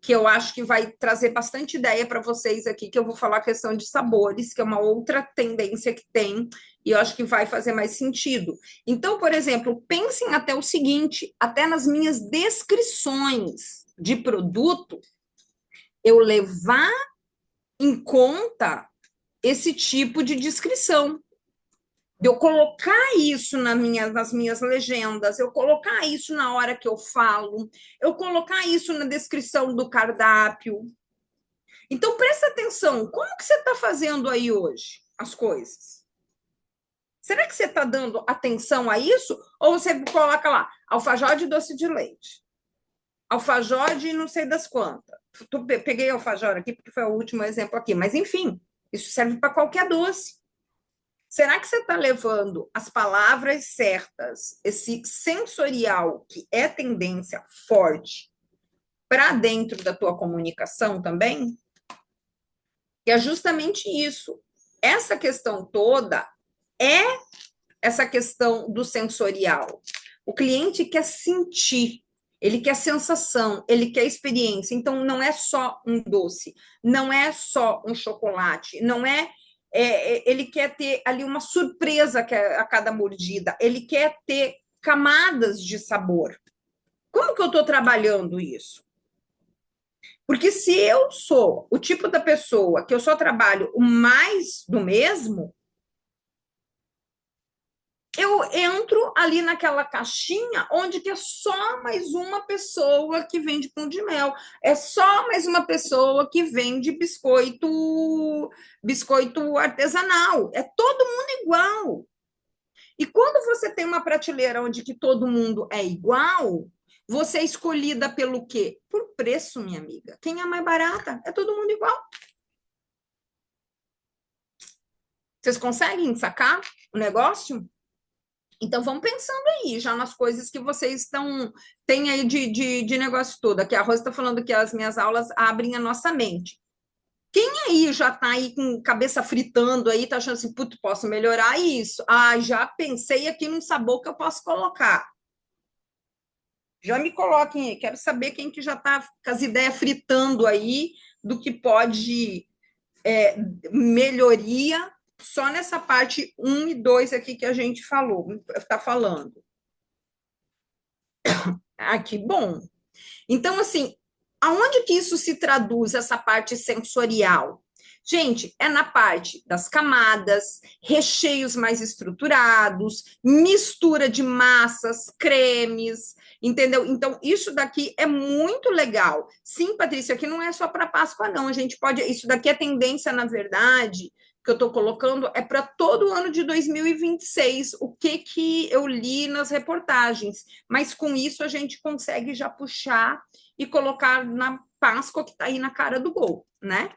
[SPEAKER 1] que eu acho que vai trazer bastante ideia para vocês aqui, que eu vou falar a questão de sabores, que é uma outra tendência que tem, e eu acho que vai fazer mais sentido. Então, por exemplo, pensem até o seguinte, até nas minhas descrições de produto, eu levar em conta esse tipo de descrição. De eu colocar isso nas minhas legendas, eu colocar isso na hora que eu falo, eu colocar isso na descrição do cardápio. Então, presta atenção, como que você está fazendo aí hoje as coisas? Será que você está dando atenção a isso? Ou você coloca lá, alfajor de doce de leite, alfajor de não sei das quantas. Peguei alfajor aqui porque foi o último exemplo aqui, mas enfim, isso serve para qualquer doce. Será que você está levando as palavras certas, esse sensorial, que é tendência forte, para dentro da tua comunicação também? Que é justamente isso. Essa questão toda é essa questão do sensorial. O cliente quer sentir, ele quer sensação, ele quer experiência. Então, não é só um doce, não é só um chocolate, não é. Ele quer ter ali uma surpresa a cada mordida, ele quer ter camadas de sabor. Como que eu estou trabalhando isso? Porque se eu sou o tipo da pessoa que eu só trabalho o mais do mesmo, eu entro ali naquela caixinha onde que é só mais uma pessoa que vende pão de mel, é só mais uma pessoa que vende biscoito artesanal, é todo mundo igual. E quando você tem uma prateleira onde que todo mundo é igual, você é escolhida pelo quê? Por preço, minha amiga. Quem é mais barata? É todo mundo igual. Vocês conseguem sacar o negócio? Então, vão pensando aí, já nas coisas que vocês têm aí de negócio todo. Aqui a Rosa está falando que as minhas aulas abrem a nossa mente. Quem aí já está aí com cabeça fritando aí, está achando assim, puto, posso melhorar isso? Ah, já pensei aqui num sabor que eu posso colocar. Já me coloquem aí, quero saber quem que já está com as ideias fritando aí do que pode melhoria só nessa parte um e 2 aqui que a gente está falando. Ah, que bom. Então, assim, aonde que isso se traduz, essa parte sensorial? Gente, é na parte das camadas, recheios mais estruturados, mistura de massas, cremes, entendeu? Então, isso daqui é muito legal. Sim, Patrícia, aqui não é só para Páscoa, não. A gente pode. Isso daqui é tendência, na verdade, que eu estou colocando, é para todo o ano de 2026. O que eu li nas reportagens. Mas com isso a gente consegue já puxar e colocar na Páscoa que está aí na cara do gol, né?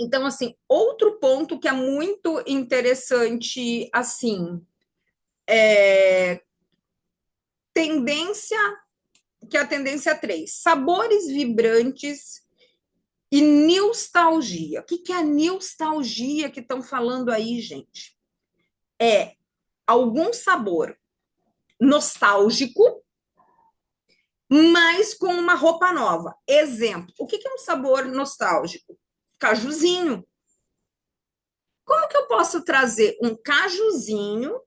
[SPEAKER 1] Então, assim, outro ponto que é muito interessante, assim, tendência, que é a tendência 3, sabores vibrantes e nostalgia. O que é a nostalgia que estão falando aí, gente? É algum sabor nostálgico, mas com uma roupa nova. Exemplo, o que é um sabor nostálgico? Cajuzinho. Como que eu posso trazer um cajuzinho,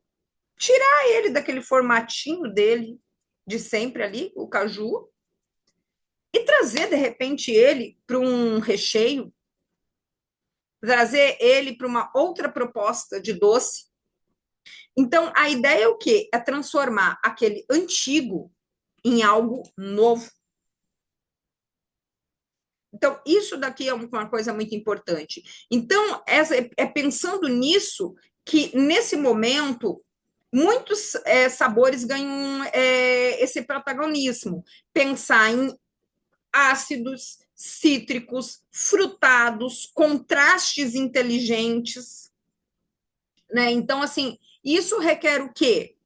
[SPEAKER 1] tirar ele daquele formatinho dele de sempre ali, o caju, e trazer de repente ele para um recheio, trazer ele para uma outra proposta de doce? Então, a ideia é o quê? É transformar aquele antigo em algo novo. Então, isso daqui é uma coisa muito importante. Então, é pensando nisso que, nesse momento, muitos sabores ganham esse protagonismo. Pensar em ácidos, cítricos, frutados, contrastes inteligentes, né? Então, assim, isso requer o quê?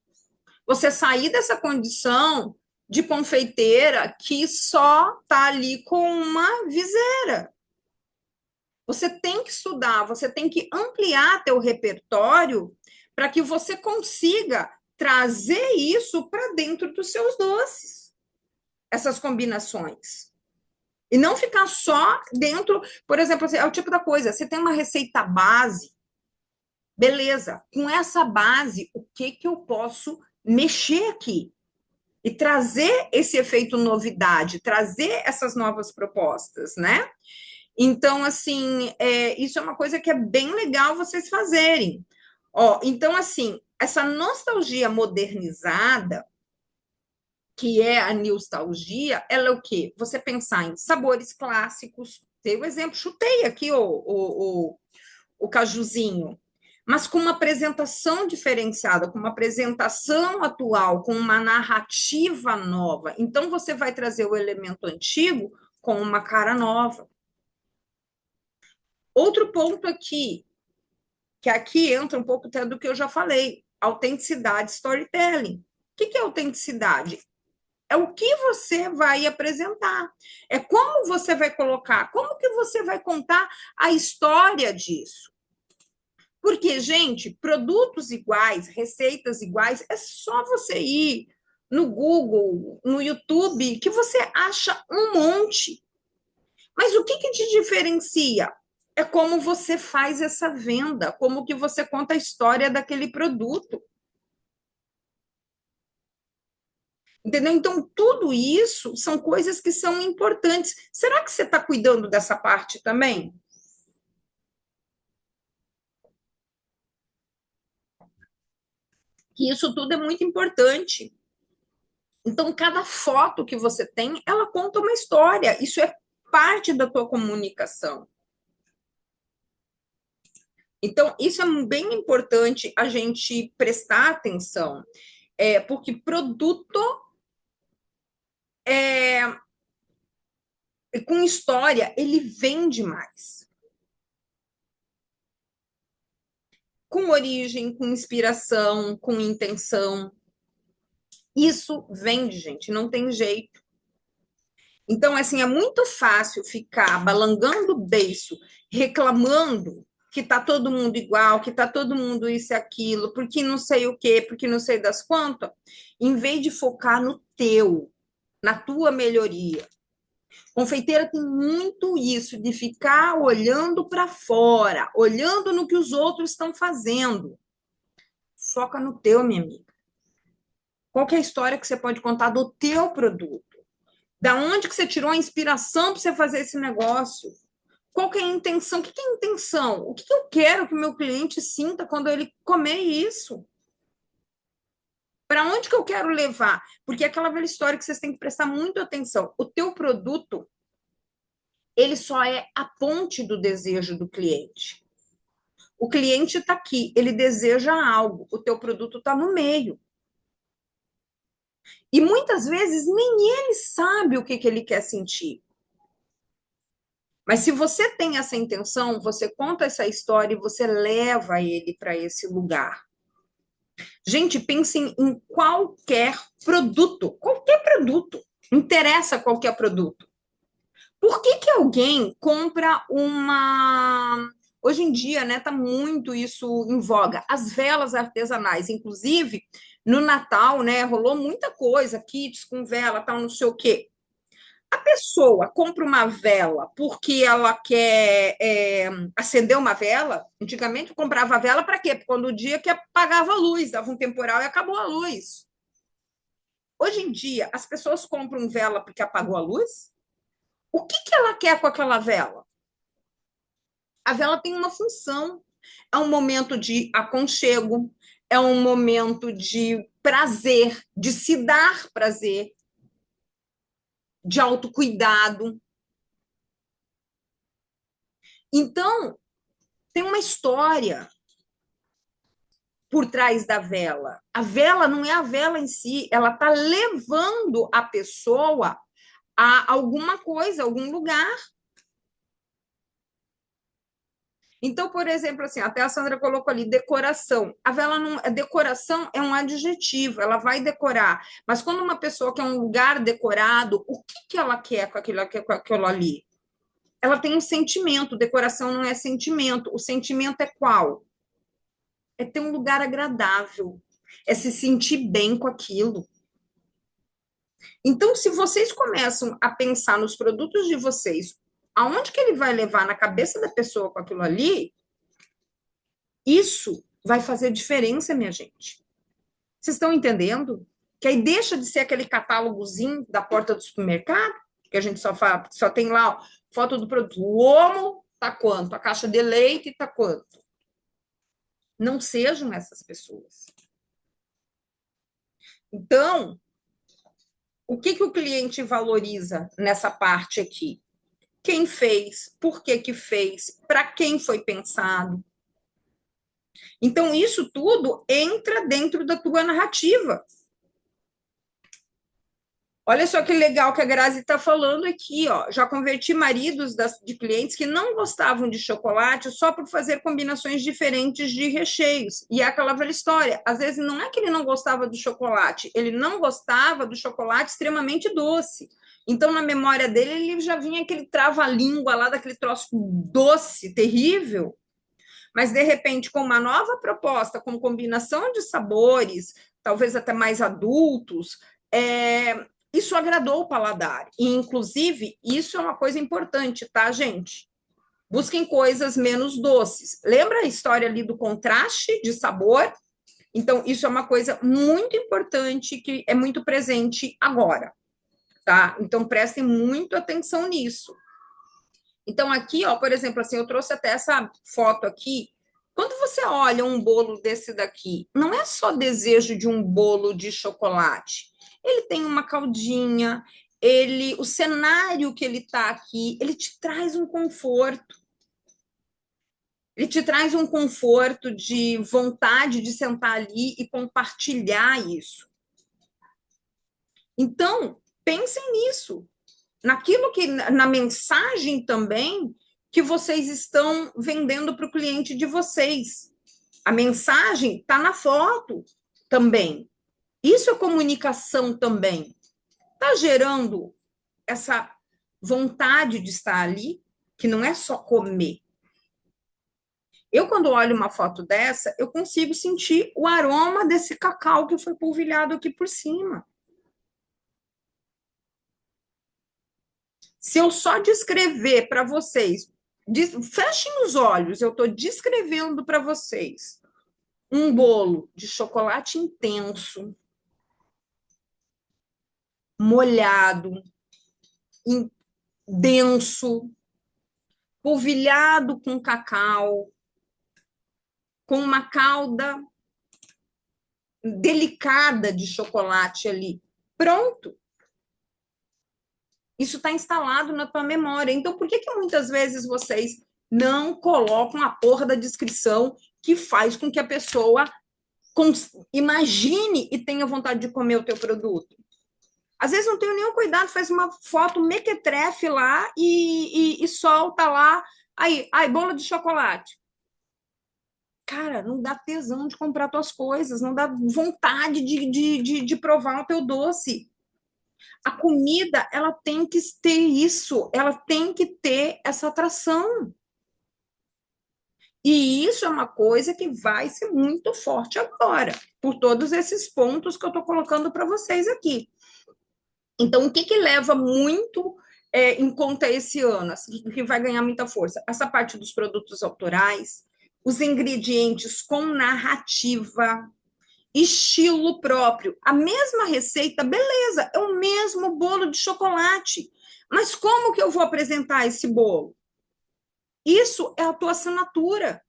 [SPEAKER 1] Você sair dessa condição de confeiteira que só está ali com uma viseira. Você tem que estudar, você tem que ampliar teu repertório para que você consiga trazer isso para dentro dos seus doces, essas combinações. E não ficar só dentro, por exemplo, é o tipo da coisa, você tem uma receita base, beleza, com essa base, o que eu posso mexer aqui? E trazer esse efeito novidade, trazer essas novas propostas, né? Então, assim, isso é uma coisa que é bem legal vocês fazerem. Ó, então, assim, essa nostalgia modernizada, que é a nostalgia, ela é o quê? Você pensar em sabores clássicos, Dei o exemplo, chutei aqui o cajuzinho, mas com uma apresentação diferenciada, com uma apresentação atual, com uma narrativa nova. Então, você vai trazer o elemento antigo com uma cara nova. Outro ponto aqui, que aqui entra um pouco até do que eu já falei, autenticidade, storytelling. O que é autenticidade? É o que você vai apresentar, é como você vai colocar, como que você vai contar a história disso. Porque, gente, produtos iguais, receitas iguais, é só você ir no Google, no YouTube, que você acha um monte. Mas o que te diferencia? É como você faz essa venda, como que você conta a história daquele produto. Entendeu? Então, tudo isso são coisas que são importantes. Será que você está cuidando dessa parte também? Que isso tudo é muito importante. Então, cada foto que você tem, ela conta uma história. Isso é parte da tua comunicação. Então, isso é bem importante a gente prestar atenção, porque produto é, com história, ele vende mais. Com origem, com inspiração, com intenção. Isso vende, gente, não tem jeito. Então, assim, é muito fácil ficar balangando o beiço, reclamando que tá todo mundo igual, que tá todo mundo isso e aquilo, porque não sei o quê, porque não sei das quantas, em vez de focar no teu, na tua melhoria. Confeiteira tem muito isso de ficar olhando para fora, olhando no que os outros estão fazendo. Foca no teu, minha amiga. Qual que é a história que você pode contar do teu produto? Da onde que você tirou a inspiração para você fazer esse negócio? Qual que é a intenção? O que é a intenção? O que eu quero que o meu cliente sinta quando ele comer isso? Para onde que eu quero levar? Porque é aquela velha história que vocês têm que prestar muito atenção. O teu produto, ele só é a ponte do desejo do cliente. O cliente está aqui, ele deseja algo, o teu produto está no meio. E muitas vezes nem ele sabe o que ele quer sentir. Mas se você tem essa intenção, você conta essa história e você leva ele para esse lugar. Gente, pensem em qualquer produto, não interessa qualquer produto. Por que alguém compra uma. Hoje em dia, né, tá muito isso em voga. As velas artesanais, inclusive, no Natal, né, rolou muita coisa, kits com vela, tal, não sei o quê. A pessoa compra uma vela porque ela quer acender uma vela. Antigamente comprava vela para quê? Porque quando o dia que apagava a luz, dava um temporal e acabou a luz. Hoje em dia, as pessoas compram vela porque apagou a luz? O que ela quer com aquela vela? A vela tem uma função. É um momento de aconchego, é um momento de prazer, de se dar prazer, de autocuidado. Então, tem uma história por trás da vela. A vela não é a vela em si, ela está levando a pessoa a alguma coisa, algum lugar. Então, por exemplo, assim, até a Sandra colocou ali decoração. A vela não, a decoração é um adjetivo, ela vai decorar. Mas quando uma pessoa quer um lugar decorado, o que ela quer com aquilo ali? Ela tem um sentimento, decoração não é sentimento. O sentimento é qual? É ter um lugar agradável, é se sentir bem com aquilo. Então, se vocês começam a pensar nos produtos de vocês, aonde que ele vai levar na cabeça da pessoa com aquilo ali, isso vai fazer diferença, minha gente. Vocês estão entendendo? Que aí deixa de ser aquele catálogozinho da porta do supermercado, que a gente só tem lá ó, foto do produto. O Omo tá quanto? A caixa de leite tá quanto? Não sejam essas pessoas. Então, o que o cliente valoriza nessa parte aqui? quem fez, por que que fez, para quem foi pensado. Então, isso tudo entra dentro da tua narrativa. Olha só que legal que a Grazi está falando aqui, ó. Já converti maridos de clientes que não gostavam de chocolate só por fazer combinações diferentes de recheios. E é aquela velha história. Às vezes não é que ele não gostava do chocolate, ele não gostava do chocolate extremamente doce. Então, na memória dele, ele já vinha aquele trava-língua lá, daquele troço doce, terrível. Mas, de repente, com uma nova proposta, com combinação de sabores, talvez até mais adultos, isso agradou o paladar. E, inclusive, isso é uma coisa importante, tá, gente? Busquem coisas menos doces. Lembra a história ali do contraste de sabor? Então, isso é uma coisa muito importante que é muito presente agora, tá? Então, prestem muito atenção nisso. Então, aqui, ó, por exemplo, assim, eu trouxe até essa foto aqui. Quando você olha um bolo desse daqui, não é só desejo de um bolo de chocolate. Ele tem uma caldinha, o cenário que ele está aqui, ele te traz um conforto. Ele te traz um conforto de vontade de sentar ali e compartilhar isso. Então, pensem nisso, naquilo que, na mensagem também que vocês estão vendendo para o cliente de vocês. A mensagem está na foto também. Isso é comunicação também. Está gerando essa vontade de estar ali, que não é só comer. Eu, quando olho uma foto dessa, eu consigo sentir o aroma desse cacau que foi polvilhado aqui por cima. Se eu só descrever para vocês, fechem os olhos, eu estou descrevendo para vocês um bolo de chocolate intenso, molhado, denso, polvilhado com cacau, com uma calda delicada de chocolate ali. Pronto. Isso está instalado na tua memória. Então, por que muitas vezes vocês não colocam a porra da descrição que faz com que a pessoa imagine e tenha vontade de comer o teu produto? Às vezes não tenho nenhum cuidado, faz uma foto mequetrefe lá e solta lá. Aí, bolo de chocolate. Cara, não dá tesão de comprar tuas coisas, não dá vontade de provar o teu doce. A comida, ela tem que ter isso, ela tem que ter essa atração. E isso é uma coisa que vai ser muito forte agora, por todos esses pontos que eu estou colocando para vocês aqui. Então, o que leva muito em conta esse ano, assim, que vai ganhar muita força? Essa parte dos produtos autorais, os ingredientes com narrativa, estilo próprio. A mesma receita, beleza, é o mesmo bolo de chocolate. Mas como que eu vou apresentar esse bolo? Isso é a tua assinatura.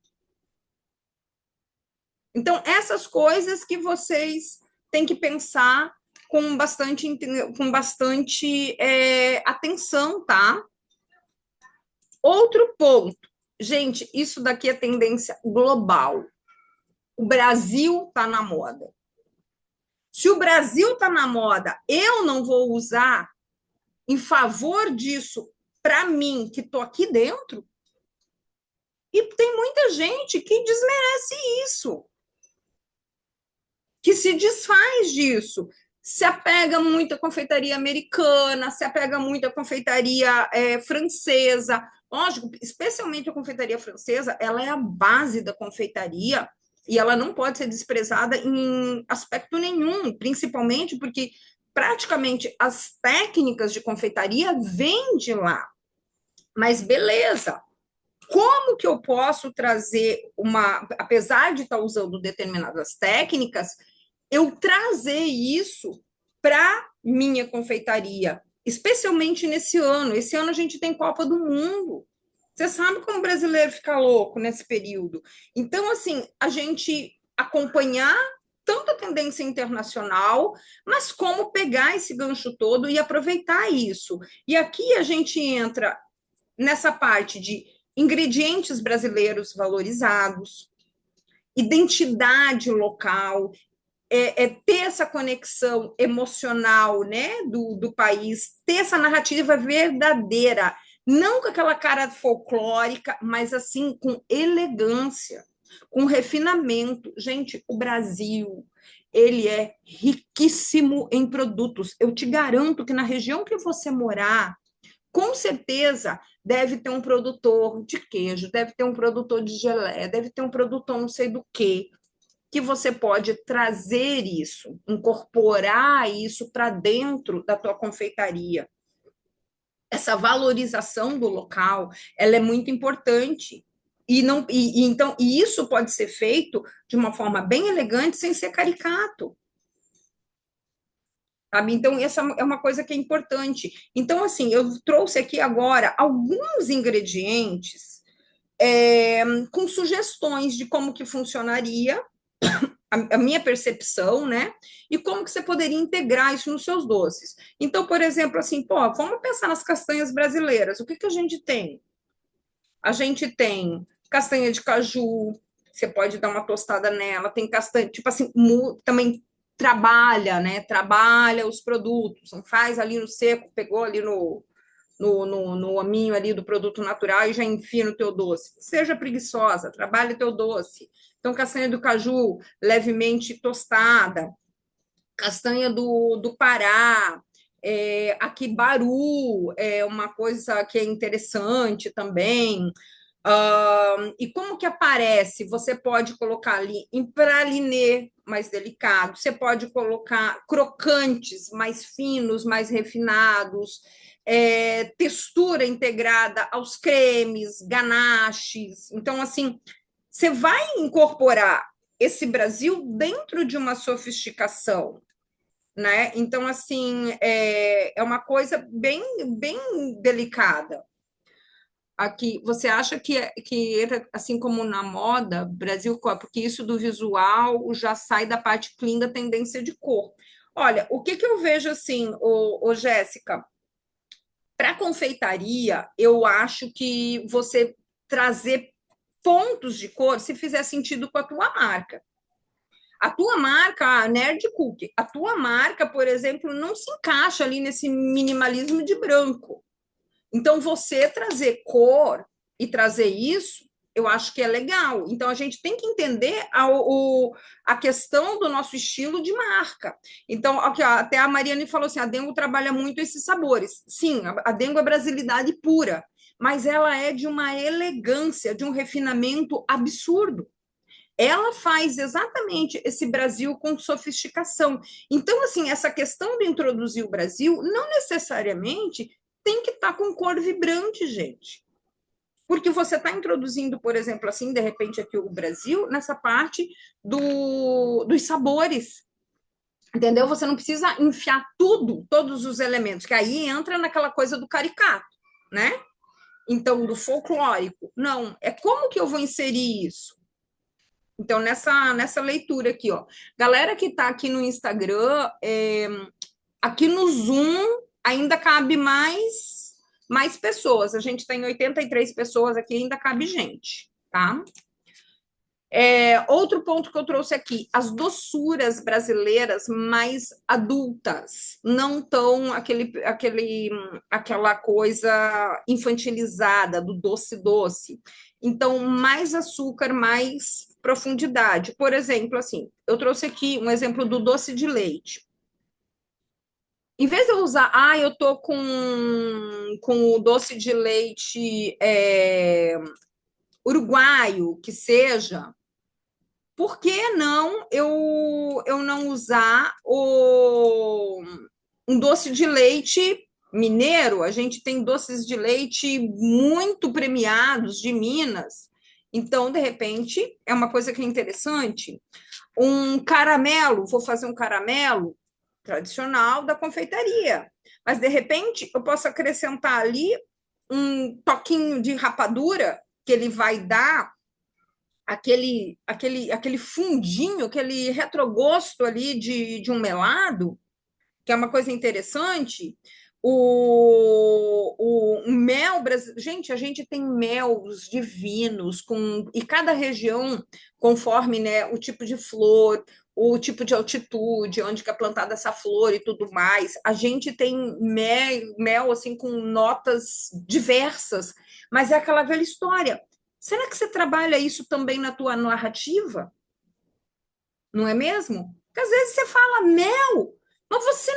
[SPEAKER 1] Então, essas coisas que vocês têm que pensar com bastante atenção, tá? Outro ponto. Gente, isso daqui é tendência global. O Brasil está na moda. Se o Brasil está na moda, eu não vou usar em favor disso para mim, que estou aqui dentro? E tem muita gente que desmerece isso, que se desfaz disso, se apega muito à confeitaria americana, se apega muito à confeitaria francesa. Lógico, especialmente a confeitaria francesa, ela é a base da confeitaria e ela não pode ser desprezada em aspecto nenhum, principalmente porque praticamente as técnicas de confeitaria vêm de lá. Mas beleza, como que eu posso trazer apesar de estar usando determinadas técnicas, eu trazer isso para minha confeitaria, especialmente nesse ano. Esse ano a gente tem Copa do Mundo. Você sabe como o brasileiro fica louco nesse período. Então, assim, a gente acompanhar tanto a tendência internacional, mas como pegar esse gancho todo e aproveitar isso. E aqui a gente entra nessa parte de ingredientes brasileiros valorizados, identidade local, ter essa conexão emocional, né, do país, ter essa narrativa verdadeira, não com aquela cara folclórica, mas assim com elegância, com refinamento. Gente, o Brasil, ele é riquíssimo em produtos. Eu te garanto que na região que você morar, com certeza deve ter um produtor de queijo, deve ter um produtor de geleia, deve ter um produtor não sei do quê, que você pode trazer isso, incorporar isso para dentro da tua confeitaria. Essa valorização do local, ela é muito importante. E, não, então, e isso pode ser feito de uma forma bem elegante, sem ser caricato. Sabe? Então, essa é uma coisa que é importante. Então, assim, eu trouxe aqui agora alguns ingredientes com sugestões de como que funcionaria a minha percepção, né? E como que você poderia integrar isso nos seus doces. Então, por exemplo, assim, pô, vamos pensar nas castanhas brasileiras. O que que a gente tem? A gente tem castanha de caju, você pode dar uma tostada nela, tem castanha, tipo assim, também trabalha, né? Trabalha os produtos, não faz ali no seco, pegou ali no aminho ali do produto natural e já enfia no teu doce. Seja preguiçosa, trabalhe o teu doce. Então, castanha do caju levemente tostada, castanha do Pará, aqui Baru é uma coisa que é interessante também. E como que aparece? Você pode colocar ali em pralinê mais delicado, você pode colocar crocantes mais finos, mais refinados, textura integrada aos cremes, ganaches. Então, assim, você vai incorporar esse Brasil dentro de uma sofisticação, né? Então, assim, é uma coisa bem, bem delicada. Aqui, você acha que entra, assim como na moda, Brasil, porque isso do visual já sai da parte clean da tendência de cor. Olha, o que eu vejo assim, Jéssica, para confeitaria, eu acho que você trazer pontos de cor, se fizer sentido com a tua marca. A tua marca, a Nerd Cookie, a tua marca, por exemplo, não se encaixa ali nesse minimalismo de branco. Então, você trazer cor e trazer isso, eu acho que é legal. Então, a gente tem que entender a questão do nosso estilo de marca. Então, aqui, ó, até a Mariane falou assim: a Dengo trabalha muito esses sabores. Sim, a Dengo é brasilidade pura, mas ela é de uma elegância, de um refinamento absurdo. Ela faz exatamente esse Brasil com sofisticação. Então, assim, essa questão de introduzir o Brasil não necessariamente tem que estar com cor vibrante, gente. Porque você está introduzindo, por exemplo, assim, de repente, aqui o Brasil, nessa parte dos sabores. Entendeu? Você não precisa enfiar tudo, todos os elementos, que aí entra naquela coisa do caricato, né? Então, do folclórico. Não, é como que eu vou inserir isso? Então, nessa leitura aqui, ó. Galera que está aqui no Instagram, aqui no Zoom ainda cabe mais pessoas. A gente tem 83 pessoas aqui, ainda cabe gente, tá? Outro ponto que eu trouxe aqui, as doçuras brasileiras mais adultas, não tão aquela coisa infantilizada do doce-doce. Então, mais açúcar, mais profundidade. Por exemplo, assim, eu trouxe aqui um exemplo do doce de leite. Em vez de eu usar, eu tô com o doce de leite uruguaio, que seja, por que não eu não usar um doce de leite mineiro? A gente tem doces de leite muito premiados de Minas. Então, de repente, é uma coisa que é interessante. Um caramelo, vou fazer um caramelo tradicional da confeitaria. Mas, de repente, eu posso acrescentar ali um toquinho de rapadura, que ele vai dar aquele fundinho, aquele retrogosto ali de um melado, que é uma coisa interessante, O mel brasileiro, gente, a gente tem mels divinos e cada região, conforme, né, o tipo de flor, o tipo de altitude, onde que é plantada essa flor e tudo mais, a gente tem mel assim com notas diversas, mas é aquela velha história. Será que você trabalha isso também na tua narrativa? Não é mesmo? Porque às vezes você fala mel, mas você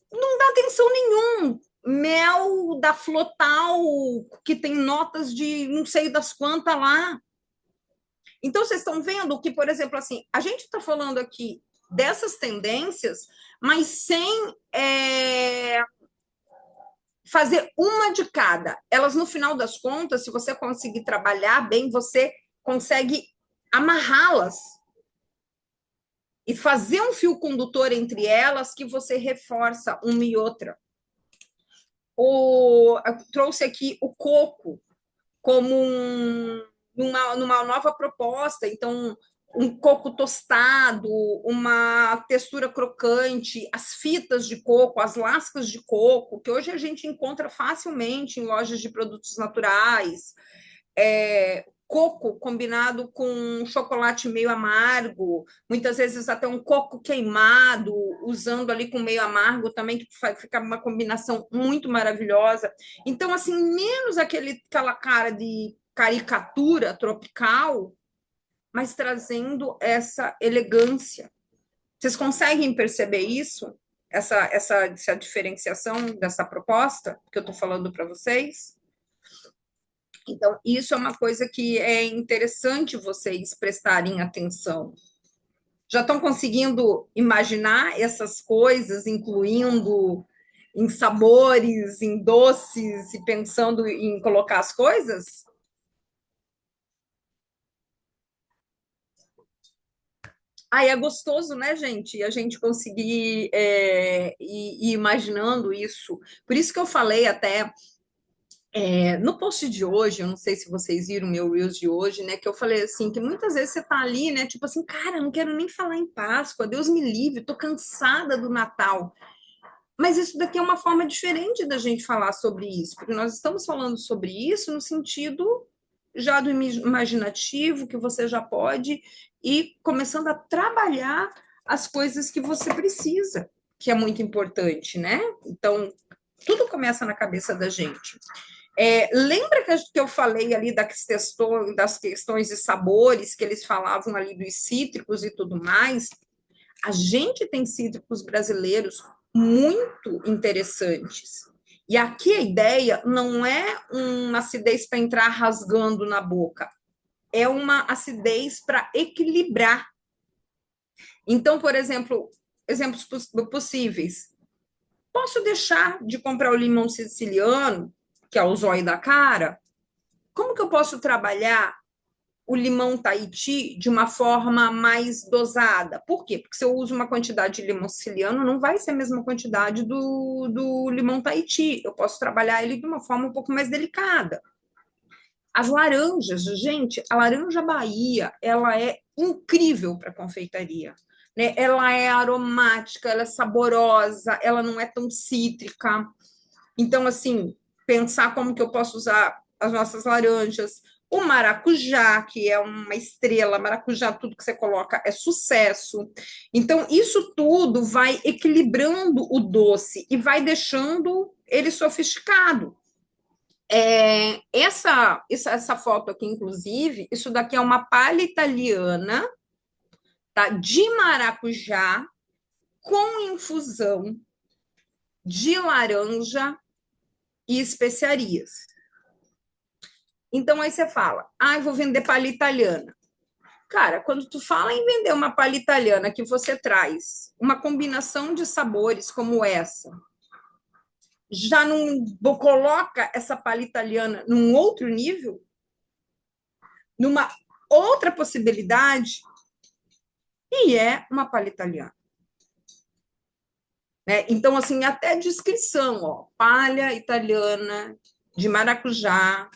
[SPEAKER 1] não dá atenção nenhum. Mel da Flotal, que tem notas de não sei das quantas lá. Então, vocês estão vendo que, por exemplo, assim, a gente está falando aqui dessas tendências, mas sem fazer uma de cada. Elas, no final das contas, se você conseguir trabalhar bem, você consegue amarrá-las e fazer um fio condutor entre elas que você reforça uma e outra. Trouxe aqui o coco como numa nova proposta. Então, um coco tostado, uma textura crocante, as fitas de coco, as lascas de coco, que hoje a gente encontra facilmente em lojas de produtos naturais. Coco combinado com chocolate meio amargo, muitas vezes até um coco queimado, usando ali com meio amargo também, que fica uma combinação muito maravilhosa. Então, assim, menos aquela cara de caricatura tropical, mas trazendo essa elegância. Vocês conseguem perceber isso? Essa diferenciação dessa proposta que eu estou falando para vocês? Então, isso é uma coisa que é interessante vocês prestarem atenção. Já estão conseguindo imaginar essas coisas, incluindo em sabores, em doces e pensando em colocar as coisas? Ah, é gostoso, né, gente? A gente conseguir ir imaginando isso. Por isso que eu falei até no post de hoje, eu não sei se vocês viram meu Reels de hoje, né? Que eu falei assim, que muitas vezes você tá ali, né? Tipo assim, cara, não quero nem falar em Páscoa, Deus me livre, tô cansada do Natal. Mas isso daqui é uma forma diferente da gente falar sobre isso, porque nós estamos falando sobre isso no sentido já do imaginativo, que você já pode ir começando a trabalhar as coisas que você precisa, que é muito importante, né? Então, tudo começa na cabeça da gente. Lembra que eu falei ali das questões de sabores, que eles falavam ali dos cítricos e tudo mais? A gente tem cítricos brasileiros muito interessantes. E aqui a ideia não é uma acidez para entrar rasgando na boca, é uma acidez para equilibrar. Então, por exemplo, exemplos possíveis. Posso deixar de comprar o limão siciliano, que é o zóio da cara? Como que eu posso trabalhar o limão Tahiti de uma forma mais dosada? Por quê? Porque se eu uso uma quantidade de limão siciliano, não vai ser a mesma quantidade do limão Tahiti. Eu posso trabalhar ele de uma forma um pouco mais delicada. As laranjas, gente, a laranja Bahia, ela é incrível para confeitaria. Né? Ela é aromática, ela é saborosa, ela não é tão cítrica. Então, assim, pensar como que eu posso usar as nossas laranjas, o maracujá, que é uma estrela, maracujá, tudo que você coloca é sucesso. Então, isso tudo vai equilibrando o doce e vai deixando ele sofisticado. Essa foto aqui, inclusive, isso daqui é uma palha italiana, tá? De maracujá com infusão de laranja e especiarias. Então aí você fala, vou vender palha italiana. Cara, quando tu fala em vender uma palha italiana que você traz uma combinação de sabores como essa, já não coloca essa palha italiana num outro nível, numa outra possibilidade, e é uma palha italiana. Né? Então, assim, até descrição, ó, palha italiana de maracujá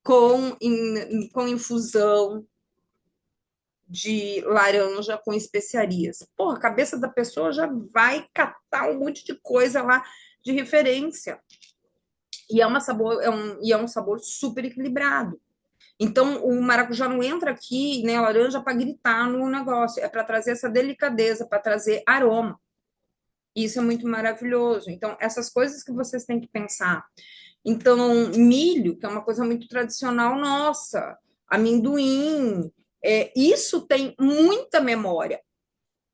[SPEAKER 1] com infusão de laranja com especiarias. Porra, a cabeça da pessoa já vai catar um monte de coisa lá. de referência. E é um sabor super equilibrado. Então, o maracujá não entra aqui, né, a laranja, para gritar no negócio, é para trazer essa delicadeza, para trazer aroma. Isso é muito maravilhoso. Então, essas coisas que vocês têm que pensar. Então, milho, que é uma coisa muito tradicional nossa, amendoim, isso tem muita memória,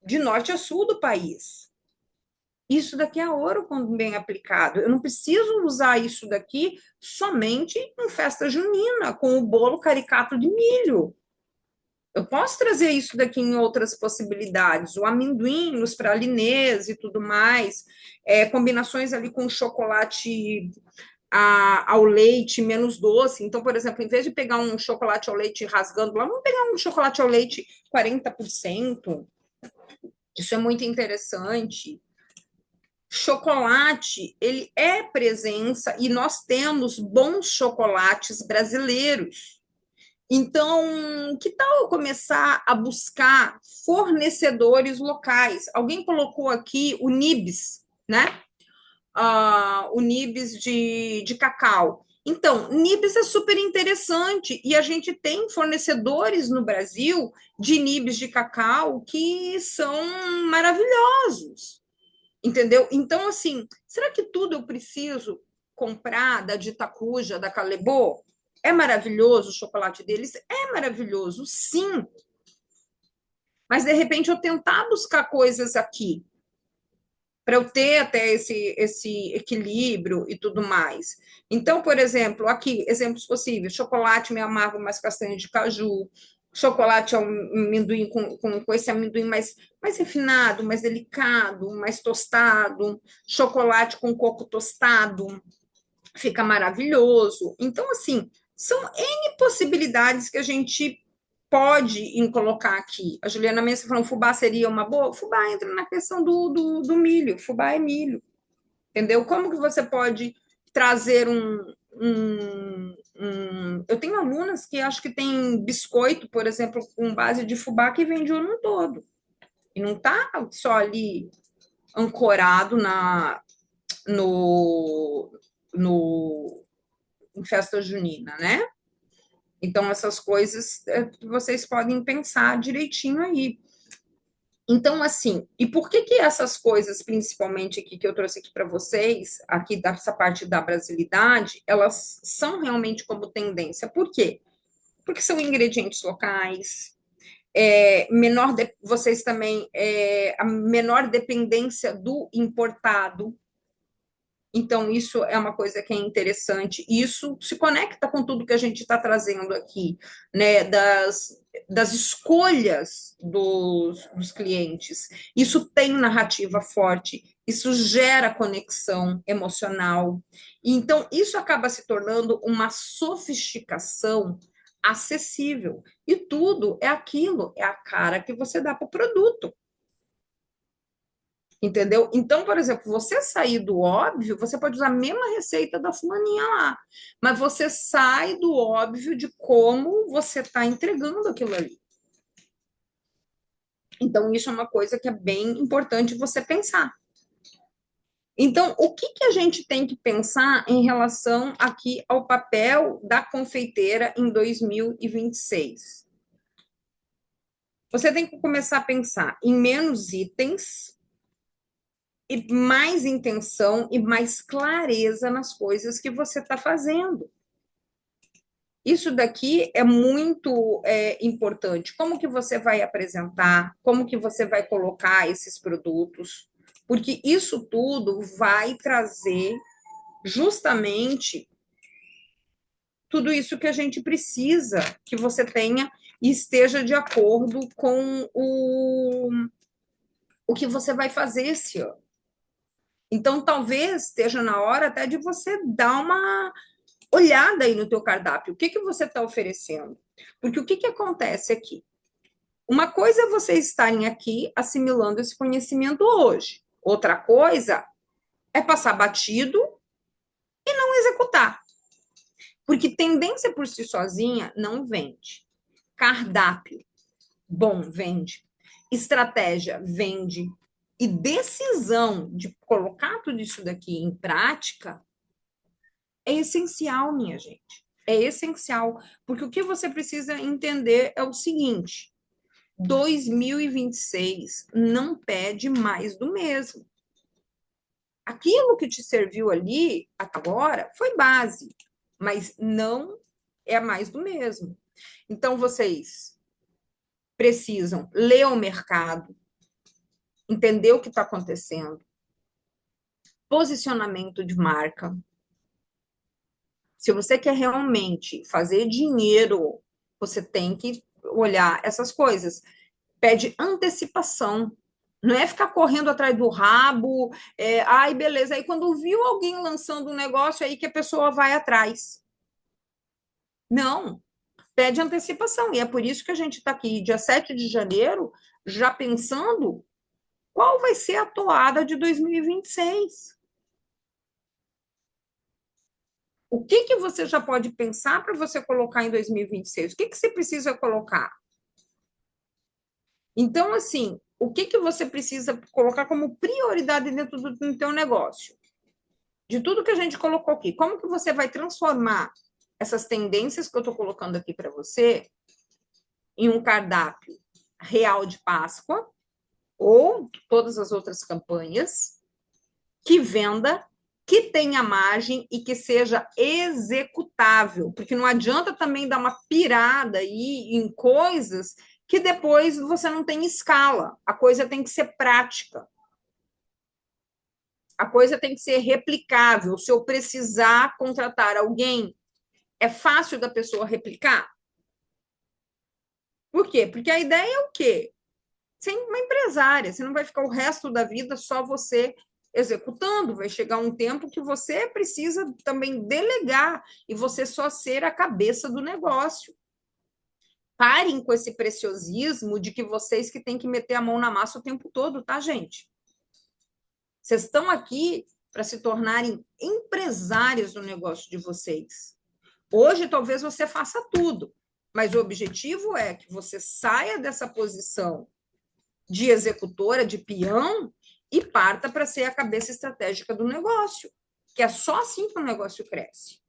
[SPEAKER 1] de norte a sul do país. Isso daqui é ouro quando bem aplicado. Eu não preciso usar isso daqui somente em festa junina, com o bolo caricato de milho. Eu posso trazer isso daqui em outras possibilidades, o amendoim nos pralinês e tudo mais, combinações ali com chocolate ao leite menos doce. Então, por exemplo, em vez de pegar um chocolate ao leite rasgando lá, vamos pegar um chocolate ao leite 40%. Isso é muito interessante. Chocolate, ele é presença e nós temos bons chocolates brasileiros. Então, que tal eu começar a buscar fornecedores locais? Alguém colocou aqui o Nibs, né? O Nibs de cacau. Então, Nibs é super interessante e a gente tem fornecedores no Brasil de Nibs de cacau que são maravilhosos, entendeu? Então, assim, será que tudo eu preciso comprar da de Itacuja, da Calebô? É maravilhoso o chocolate deles? É maravilhoso, sim. Mas, de repente, eu tentar buscar coisas aqui para eu ter até esse equilíbrio e tudo mais. Então, por exemplo, aqui, exemplos possíveis: chocolate meio amargo, mais castanha de caju, chocolate ao amendoim com esse amendoim mais refinado, mais delicado, mais tostado, chocolate com coco tostado, fica maravilhoso. Então, assim, são N possibilidades que a gente pode colocar aqui. A Juliana Mensa falando fubá seria uma boa. Fubá entra na questão do milho. Fubá é milho. Entendeu? Como que você pode trazer Eu tenho alunas que acho que tem biscoito, por exemplo, com base de fubá que vende o ano todo. E não está só ali ancorado no, no, em festa junina, né? Então, essas coisas vocês podem pensar direitinho aí. Então, assim, e por que que essas coisas, principalmente aqui que eu trouxe aqui para vocês, aqui dessa parte da brasilidade, elas são realmente como tendência? Por quê? Porque são ingredientes locais, vocês também, a menor dependência do importado. Então, isso é uma coisa que é interessante. Isso se conecta com tudo que a gente está trazendo aqui, né? Das escolhas dos clientes. Isso tem narrativa forte, isso gera conexão emocional. Então, isso acaba se tornando uma sofisticação acessível. E tudo é aquilo, é a cara que você dá para o produto. Entendeu? Então, por exemplo, você sair do óbvio, você pode usar a mesma receita da fulaninha lá, mas você sai do óbvio de como você está entregando aquilo ali. Então, isso é uma coisa que é bem importante você pensar. Então, o que que a gente tem que pensar em relação aqui ao papel da confeiteira em 2026? Você tem que começar a pensar em menos itens e mais intenção e mais clareza nas coisas que você está fazendo. Isso daqui é muito importante. Como que você vai apresentar? Como que você vai colocar esses produtos? Porque isso tudo vai trazer justamente tudo isso que a gente precisa que você tenha e esteja de acordo com o que você vai fazer esse ano. Então, talvez esteja na hora até de você dar uma olhada aí no teu cardápio. O que que você está oferecendo? Porque o que que acontece aqui? Uma coisa é vocês estarem aqui assimilando esse conhecimento hoje. Outra coisa é passar batido e não executar. Porque tendência por si sozinha não vende. Cardápio bom vende. Estratégia vende. e decisão de colocar tudo isso daqui em prática é essencial, minha gente. É essencial, porque o que você precisa entender é o seguinte: 2026 não pede mais do mesmo. Aquilo que te serviu ali agora foi base, mas não é mais do mesmo. Então, vocês precisam ler o mercado, entender o que está acontecendo, posicionamento de marca. Se você quer realmente fazer dinheiro, você tem que olhar essas coisas. Pede antecipação. Não é ficar correndo atrás do rabo, ai, beleza. Aí quando viu alguém lançando um negócio, aí que a pessoa vai atrás. Não, pede antecipação. E é por isso que a gente está aqui, dia 7 de janeiro, já pensando qual vai ser a toada de 2026. O que que você já pode pensar para você colocar em 2026? O que que você precisa colocar? Então, assim, o que que você precisa colocar como prioridade dentro do teu negócio? De tudo que a gente colocou aqui, como que você vai transformar essas tendências que eu estou colocando aqui para você em um cardápio real de Páscoa ou todas as outras campanhas que venda, que tenha margem e que seja executável, porque não adianta também dar uma pirada aí em coisas que depois você não tem escala. A coisa tem que ser prática. A coisa tem que ser replicável. Se eu precisar contratar alguém, é fácil da pessoa replicar? Por quê? Porque a ideia é o quê? Ser uma empresária, você não vai ficar o resto da vida só você executando, vai chegar um tempo que você precisa também delegar e você só ser a cabeça do negócio. Parem com esse preciosismo de que vocês que têm que meter a mão na massa o tempo todo, tá, gente? Vocês estão aqui para se tornarem empresários do negócio de vocês. Hoje, talvez você faça tudo, mas o objetivo é que você saia dessa posição de executora, de peão, e parta para ser a cabeça estratégica do negócio, que é só assim que o negócio cresce.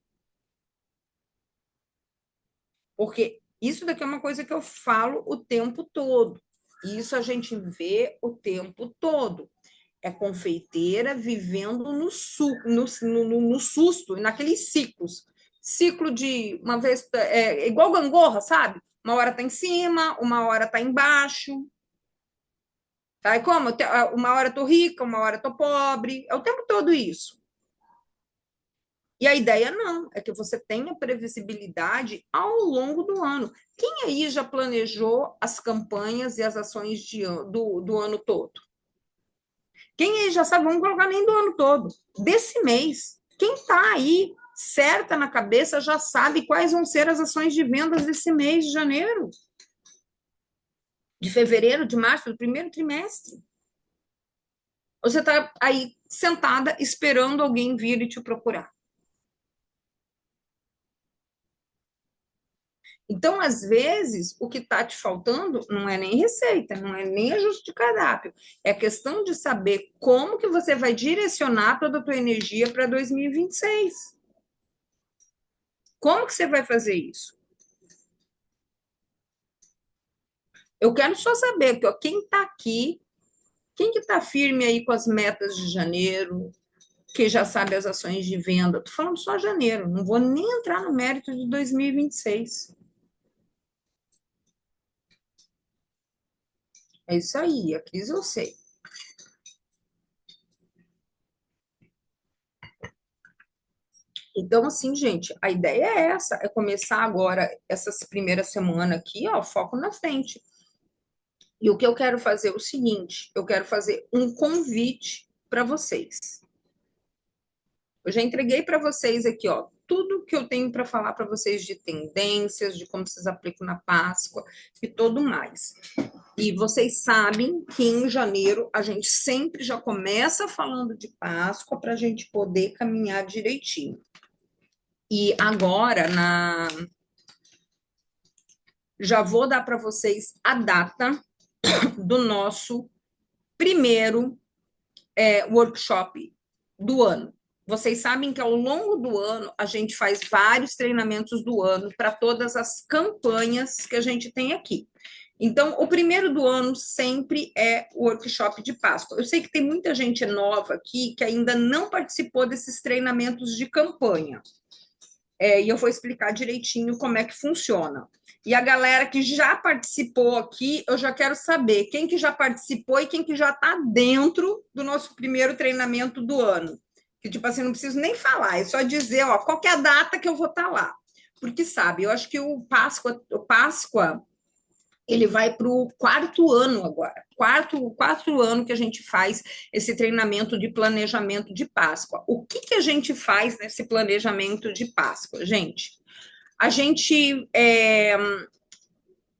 [SPEAKER 1] Porque isso daqui é uma coisa que eu falo o tempo todo. Isso a gente vê o tempo todo. É confeiteira vivendo no susto, naqueles ciclos. Ciclo de uma vez, igual gangorra, sabe? Uma hora tá em cima, uma hora tá embaixo. Tá? E como? Uma hora tô rica, uma hora tô pobre. É o tempo todo isso. E a ideia não, é que você tenha previsibilidade ao longo do ano. Quem aí já planejou as campanhas e as ações do ano todo? Quem aí já sabe, vamos colocar nem do ano todo, desse mês. Quem está aí certa na cabeça já sabe quais vão ser as ações de vendas desse mês de janeiro, de fevereiro, de março, do primeiro trimestre. Você está aí sentada esperando alguém vir e te procurar. Então, às vezes, o que está te faltando não é nem receita, não é nem ajuste de cardápio. É questão de saber como que você vai direcionar toda a tua energia para 2026. Como que você vai fazer isso? Eu quero só saber que, ó, quem está aqui, quem que está firme aí com as metas de janeiro, que já sabe as ações de venda. Estou falando só janeiro, não vou nem entrar no mérito de 2026. É isso aí, a Cris eu sei. Então, assim, gente, a ideia é essa, é começar agora, essa primeira semana aqui, ó, foco na frente. E o que eu quero fazer é o seguinte, eu quero fazer um convite para vocês. Eu já entreguei para vocês aqui, ó, tudo que eu tenho para falar para vocês de tendências, de como vocês aplicam na Páscoa e tudo mais. E vocês sabem que em janeiro a gente sempre já começa falando de Páscoa para a gente poder caminhar direitinho. E agora, já vou dar para vocês a data do nosso primeiro workshop do ano. Vocês sabem que ao longo do ano a gente faz vários treinamentos do ano para todas as campanhas que a gente tem aqui. Então, o primeiro do ano sempre é o workshop de Páscoa. Eu sei que tem muita gente nova aqui que ainda não participou desses treinamentos de campanha. E eu vou explicar direitinho como é que funciona. E a galera que já participou aqui, eu já quero saber quem que já participou e quem que já está dentro do nosso primeiro treinamento do ano. Que, tipo assim, não preciso nem falar, é só dizer, ó, qual que é a data que eu vou estar lá. Porque, sabe, eu acho que o Páscoa ele vai para o quarto ano agora, quarto ano que a gente faz esse treinamento de planejamento de Páscoa. O que, que a gente faz nesse planejamento de Páscoa, gente? A gente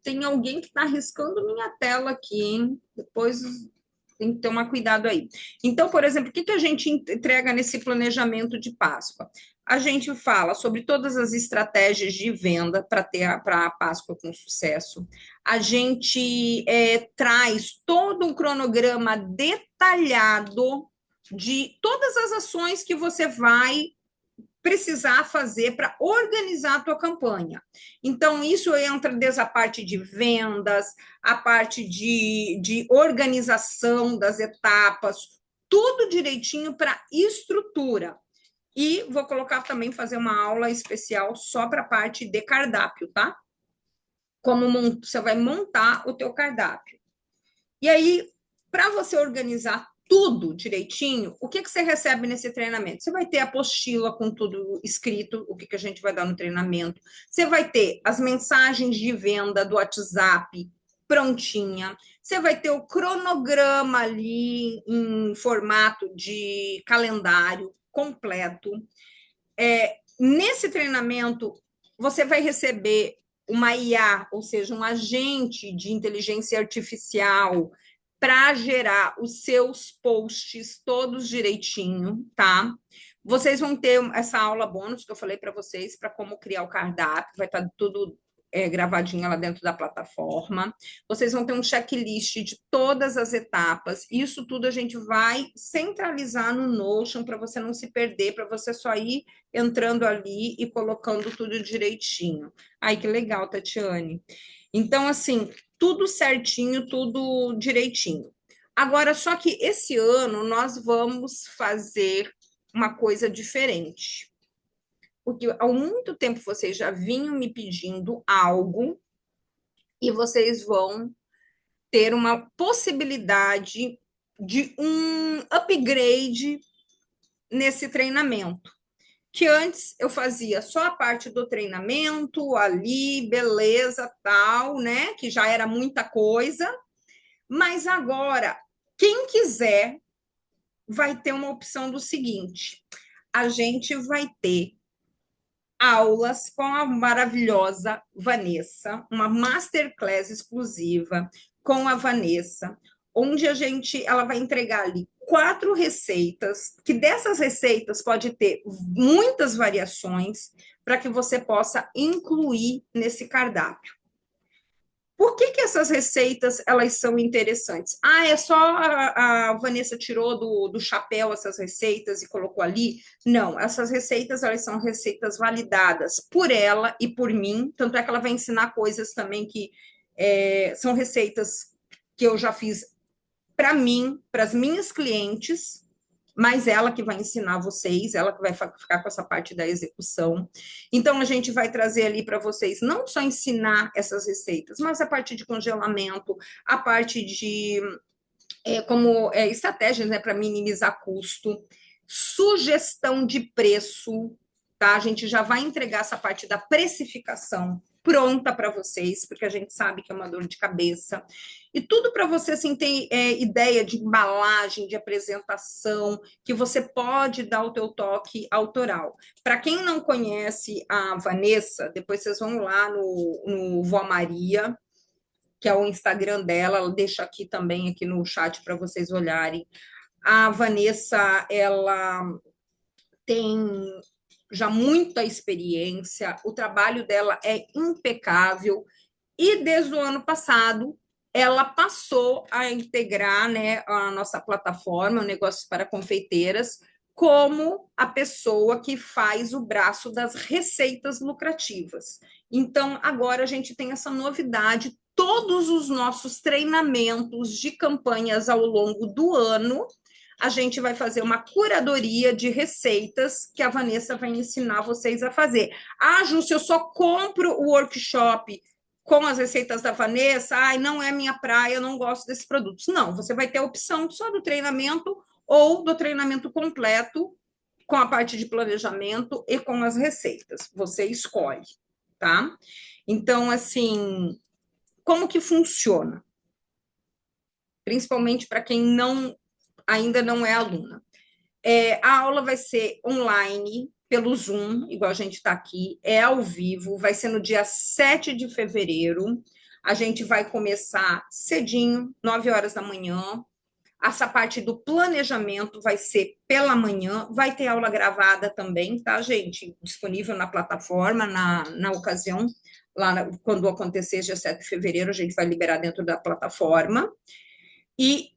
[SPEAKER 1] tem alguém que está riscando minha tela aqui, hein? Depois tem que tomar cuidado aí. Então, por exemplo, o que, que a gente entrega nesse planejamento de Páscoa? A gente fala sobre todas as estratégias de venda para ter a Páscoa com sucesso. A gente traz todo um cronograma detalhado de todas as ações que você vai precisar fazer para organizar a tua campanha. Então, isso entra desde a parte de vendas, a parte de organização das etapas, tudo direitinho para estrutura. E vou colocar também, fazer uma aula especial só para a parte de cardápio, tá? Como você vai montar o teu cardápio. E aí, para você organizar tudo direitinho, o que, que você recebe nesse treinamento? Você vai ter a apostila com tudo escrito, o que, que a gente vai dar no treinamento. Você vai ter as mensagens de venda do WhatsApp prontinha. Você vai ter o cronograma ali em formato de calendário completo. Nesse treinamento, você vai receber uma IA, ou seja, um agente de inteligência artificial para gerar os seus posts todos direitinho, tá? Vocês vão ter essa aula bônus que eu falei para vocês, para como criar o cardápio, vai estar tudo gravadinha lá dentro da plataforma. Vocês vão ter um checklist de todas as etapas. Isso tudo a gente vai centralizar no Notion para você não se perder, para você só ir entrando ali e colocando tudo direitinho. Ai, que legal, Tatiane. Então, assim, tudo certinho, tudo direitinho. Agora, só que esse ano nós vamos fazer uma coisa diferente. Porque há muito tempo vocês já vinham me pedindo algo e vocês vão ter uma possibilidade de um upgrade nesse treinamento. Que antes eu fazia só a parte do treinamento ali, beleza, tal, né? Que já era muita coisa. Mas agora, quem quiser vai ter uma opção do seguinte: a gente vai ter aulas com a maravilhosa Vanessa, uma masterclass exclusiva com a Vanessa, onde ela vai entregar ali 4 receitas, que dessas receitas pode ter muitas variações para que você possa incluir nesse cardápio. Por que essas receitas elas são interessantes? É só a Vanessa tirou do chapéu essas receitas e colocou ali? Não, essas receitas elas são receitas validadas por ela e por mim, tanto é que ela vai ensinar coisas também que são receitas que eu já fiz para mim, para as minhas clientes, mas ela que vai ensinar vocês, ela que vai ficar com essa parte da execução. Então, a gente vai trazer ali para vocês não só ensinar essas receitas, mas a parte de congelamento, a parte de estratégias, né, para minimizar custo, sugestão de preço, tá? A gente já vai entregar essa parte da precificação pronta para vocês, porque a gente sabe que é uma dor de cabeça. E tudo para você assim, ter ideia de embalagem, de apresentação, que você pode dar o teu toque autoral. Para quem não conhece a Vanessa, depois vocês vão lá no Vó Maria, que é o Instagram dela, ela deixa aqui também, aqui no chat, para vocês olharem. A Vanessa, ela tem já muita experiência, o trabalho dela é impecável, e desde o ano passado ela passou a integrar, né, a nossa plataforma, o Negócios para Confeiteiras, como a pessoa que faz o braço das receitas lucrativas. Então, agora a gente tem essa novidade, todos os nossos treinamentos de campanhas ao longo do ano, a gente vai fazer uma curadoria de receitas que a Vanessa vai ensinar vocês a fazer. Ah, Ju, se eu só compro o workshop com as receitas da Vanessa, ai, não é minha praia, eu não gosto desses produtos. Não, você vai ter a opção só do treinamento ou do treinamento completo com a parte de planejamento e com as receitas. Você escolhe, tá? Então, assim, como que funciona? Principalmente para quem ainda não é aluna. A aula vai ser online, pelo Zoom, igual a gente está aqui, é ao vivo, vai ser no dia 7 de fevereiro. A gente vai começar cedinho, 9 horas da manhã. Essa parte do planejamento vai ser pela manhã, vai ter aula gravada também, tá, gente? Disponível na plataforma, na ocasião, quando acontecer, dia 7 de fevereiro, a gente vai liberar dentro da plataforma. E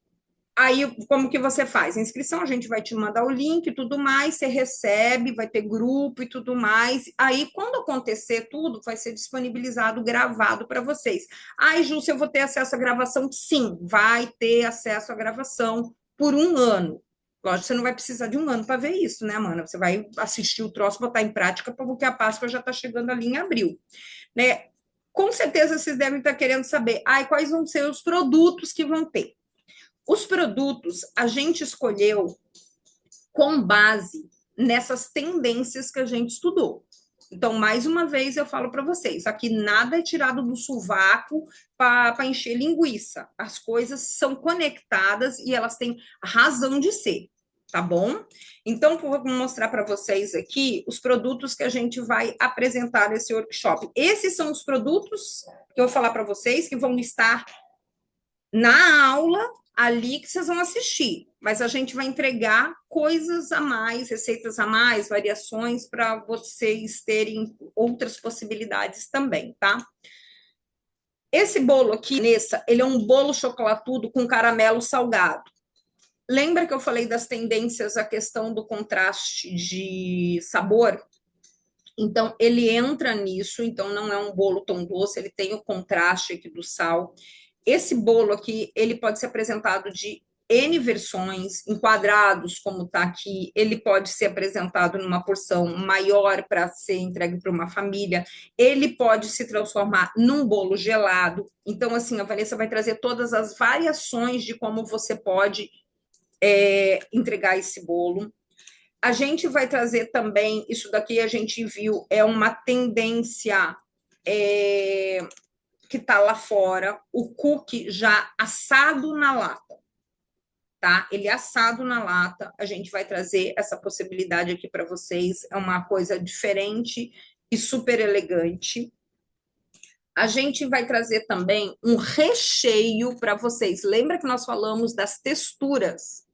[SPEAKER 1] aí, como que você faz? A inscrição, a gente vai te mandar o link e tudo mais, você recebe, vai ter grupo e tudo mais. Aí, quando acontecer tudo, vai ser disponibilizado, gravado para vocês. Ai, Ju, se eu vou ter acesso à gravação? Sim, vai ter acesso à gravação por um ano. Lógico, você não vai precisar de um ano para ver isso, né, Amanda? Você vai assistir o troço, botar em prática, porque a Páscoa já está chegando ali em abril, né? Com certeza vocês devem estar querendo saber, ai, quais vão ser os produtos que vão ter. Os produtos a gente escolheu com base nessas tendências que a gente estudou. Então, mais uma vez, eu falo para vocês: aqui nada é tirado do sovaco para encher linguiça. As coisas são conectadas e elas têm razão de ser, tá bom? Então, vou mostrar para vocês aqui os produtos que a gente vai apresentar nesse workshop. Esses são os produtos que eu vou falar para vocês que vão estar na aula ali que vocês vão assistir, mas a gente vai entregar coisas a mais, receitas a mais, variações para vocês terem outras possibilidades também, tá? Esse bolo aqui, Nessa, ele é um bolo chocolatudo com caramelo salgado. Lembra que eu falei das tendências, a questão do contraste de sabor? Então, ele entra nisso, então não é um bolo tão doce, ele tem o contraste aqui do sal. Esse bolo aqui, ele pode ser apresentado de N versões, em quadrados, como está aqui, ele pode ser apresentado numa porção maior para ser entregue para uma família, ele pode se transformar num bolo gelado. Então, assim, a Vanessa vai trazer todas as variações de como você pode entregar esse bolo. A gente vai trazer também, isso daqui a gente viu, é uma tendência que está lá fora, o cookie já assado na lata, tá? Ele assado na lata, a gente vai trazer essa possibilidade aqui para vocês, é uma coisa diferente e super elegante. A gente vai trazer também um recheio para vocês. Lembra que nós falamos das texturas?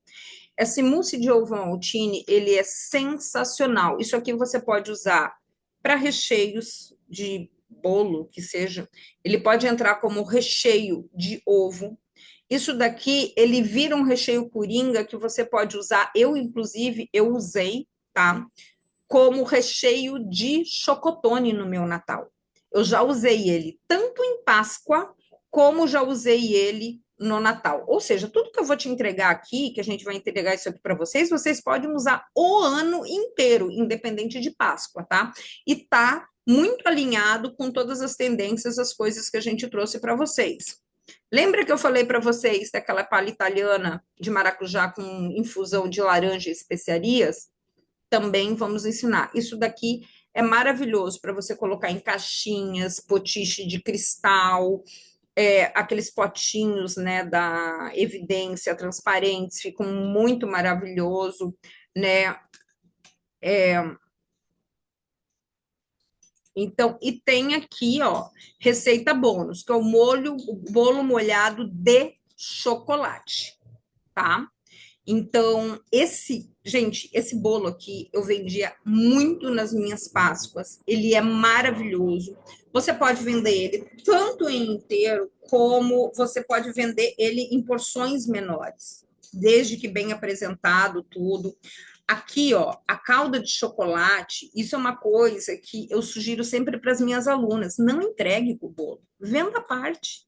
[SPEAKER 1] Esse mousse de ovo maltine, ele é sensacional. Isso aqui você pode usar para recheios de bolo, que seja. Ele pode entrar como recheio de ovo. Isso daqui, ele vira um recheio coringa que você pode usar. Eu, inclusive, eu usei, tá? Como recheio de chocotone no meu Natal. Eu já usei ele tanto em Páscoa, como já usei ele no Natal. Ou seja, tudo que eu vou te entregar aqui, que a gente vai entregar isso aqui para vocês, vocês podem usar o ano inteiro, independente de Páscoa, tá? E tá muito alinhado com todas as tendências, as coisas que a gente trouxe para vocês. Lembra que eu falei para vocês daquela palha italiana de maracujá com infusão de laranja e especiarias? Também vamos ensinar. Isso daqui é maravilhoso para você colocar em caixinhas, potiche de cristal, aqueles potinhos, né, da evidência transparentes, ficam muito maravilhoso, né? Então, e tem aqui, ó, receita bônus, que é o bolo molhado de chocolate, tá? Então, esse bolo aqui eu vendia muito nas minhas Páscoas. Ele é maravilhoso. Você pode vender ele tanto em inteiro, como você pode vender ele em porções menores, desde que bem apresentado tudo. Aqui, ó, a calda de chocolate, isso é uma coisa que eu sugiro sempre para as minhas alunas: não entregue o bolo, venda a parte.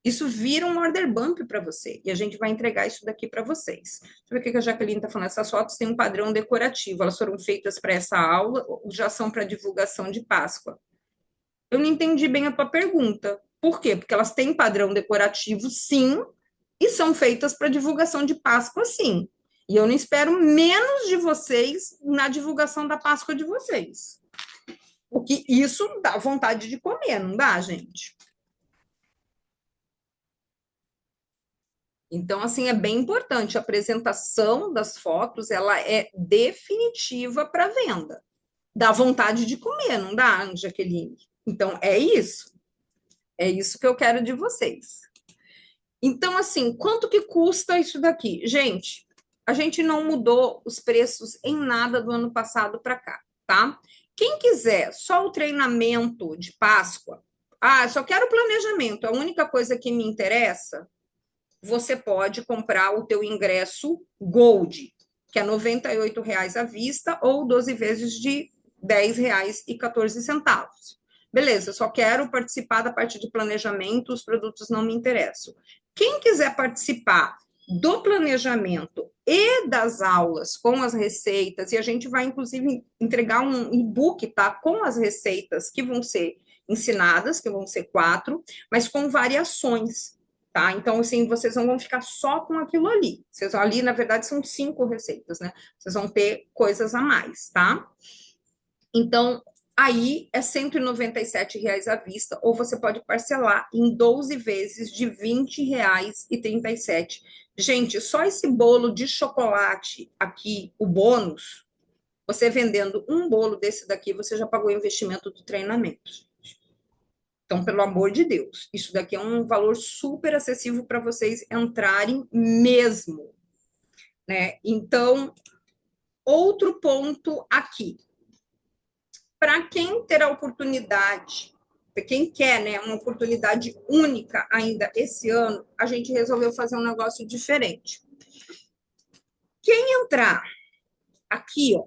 [SPEAKER 1] Isso vira um order bump para você. E a gente vai entregar isso daqui para vocês. Deixa eu ver o que a Jaqueline está falando. Essas fotos têm um padrão decorativo. Elas foram feitas para essa aula ou já são para divulgação de Páscoa? Eu não entendi bem a tua pergunta. Por quê? Porque elas têm padrão decorativo, sim, e são feitas para divulgação de Páscoa, sim. E eu não espero menos de vocês na divulgação da Páscoa de vocês. Porque isso dá vontade de comer, não dá, gente? Então, assim, é bem importante. A apresentação das fotos, ela é definitiva para venda. Dá vontade de comer, não dá, Jaqueline? Então, é isso. É isso que eu quero de vocês. Então, assim, quanto que custa isso daqui? Gente, a gente não mudou os preços em nada do ano passado para cá, tá? Quem quiser só o treinamento de Páscoa, só quero o planejamento, a única coisa que me interessa, você pode comprar o teu ingresso Gold, que é R$ 98 à vista ou 12 vezes de R$ 10,14. Beleza, eu só quero participar da parte de planejamento, os produtos não me interessam. Quem quiser participar do planejamento e das aulas com as receitas, e a gente vai, inclusive, entregar um e-book, tá? Com as receitas que vão ser ensinadas, que vão ser 4, mas com variações. Tá? Então, assim, vocês não vão ficar só com aquilo ali. Vocês ali, na verdade, são 5 receitas, né? Vocês vão ter coisas a mais, tá? Então, aí é R$ 197 à vista, ou você pode parcelar em 12 vezes de R$ 20,37. Gente, só esse bolo de chocolate aqui, o bônus, você vendendo um bolo desse daqui, você já pagou o investimento do treinamento. Então, pelo amor de Deus, isso daqui é um valor super acessível para vocês entrarem mesmo, né? Então, outro ponto aqui. Para quem ter a oportunidade, para quem quer, né, uma oportunidade única ainda esse ano, a gente resolveu fazer um negócio diferente. Quem entrar aqui, ó,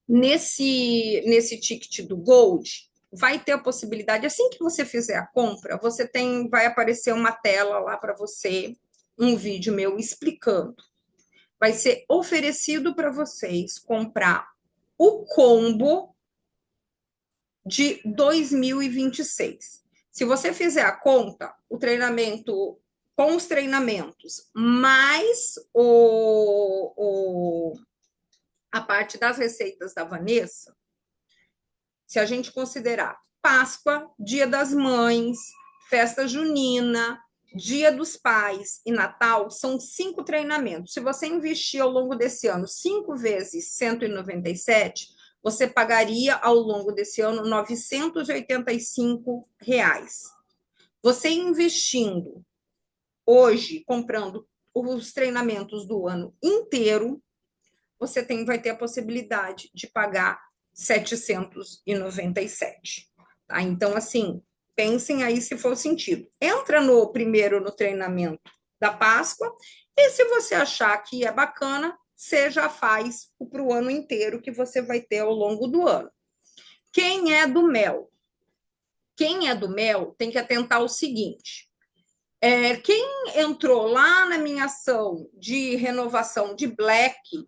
[SPEAKER 1] nesse ticket do Gold, vai ter a possibilidade, assim que você fizer a compra, vai aparecer uma tela lá para você, um vídeo meu explicando. Vai ser oferecido para vocês comprar o combo de 2026. Se você fizer a conta, o treinamento com os treinamentos, mais a parte das receitas da Vanessa, se a gente considerar Páscoa, Dia das Mães, Festa Junina, Dia dos Pais e Natal, são 5 treinamentos. Se você investir ao longo desse ano 5 vezes 197, você pagaria ao longo desse ano R$ 985. Você investindo hoje, comprando os treinamentos do ano inteiro, você vai ter a possibilidade de pagar 797. Tá? Então, assim, pensem aí se for sentido. Entra primeiro no treinamento da Páscoa, e se você achar que é bacana, você já faz para o ano inteiro que você vai ter ao longo do ano. Quem é do mel? Quem é do mel tem que atentar ao seguinte: quem entrou lá na minha ação de renovação de Black,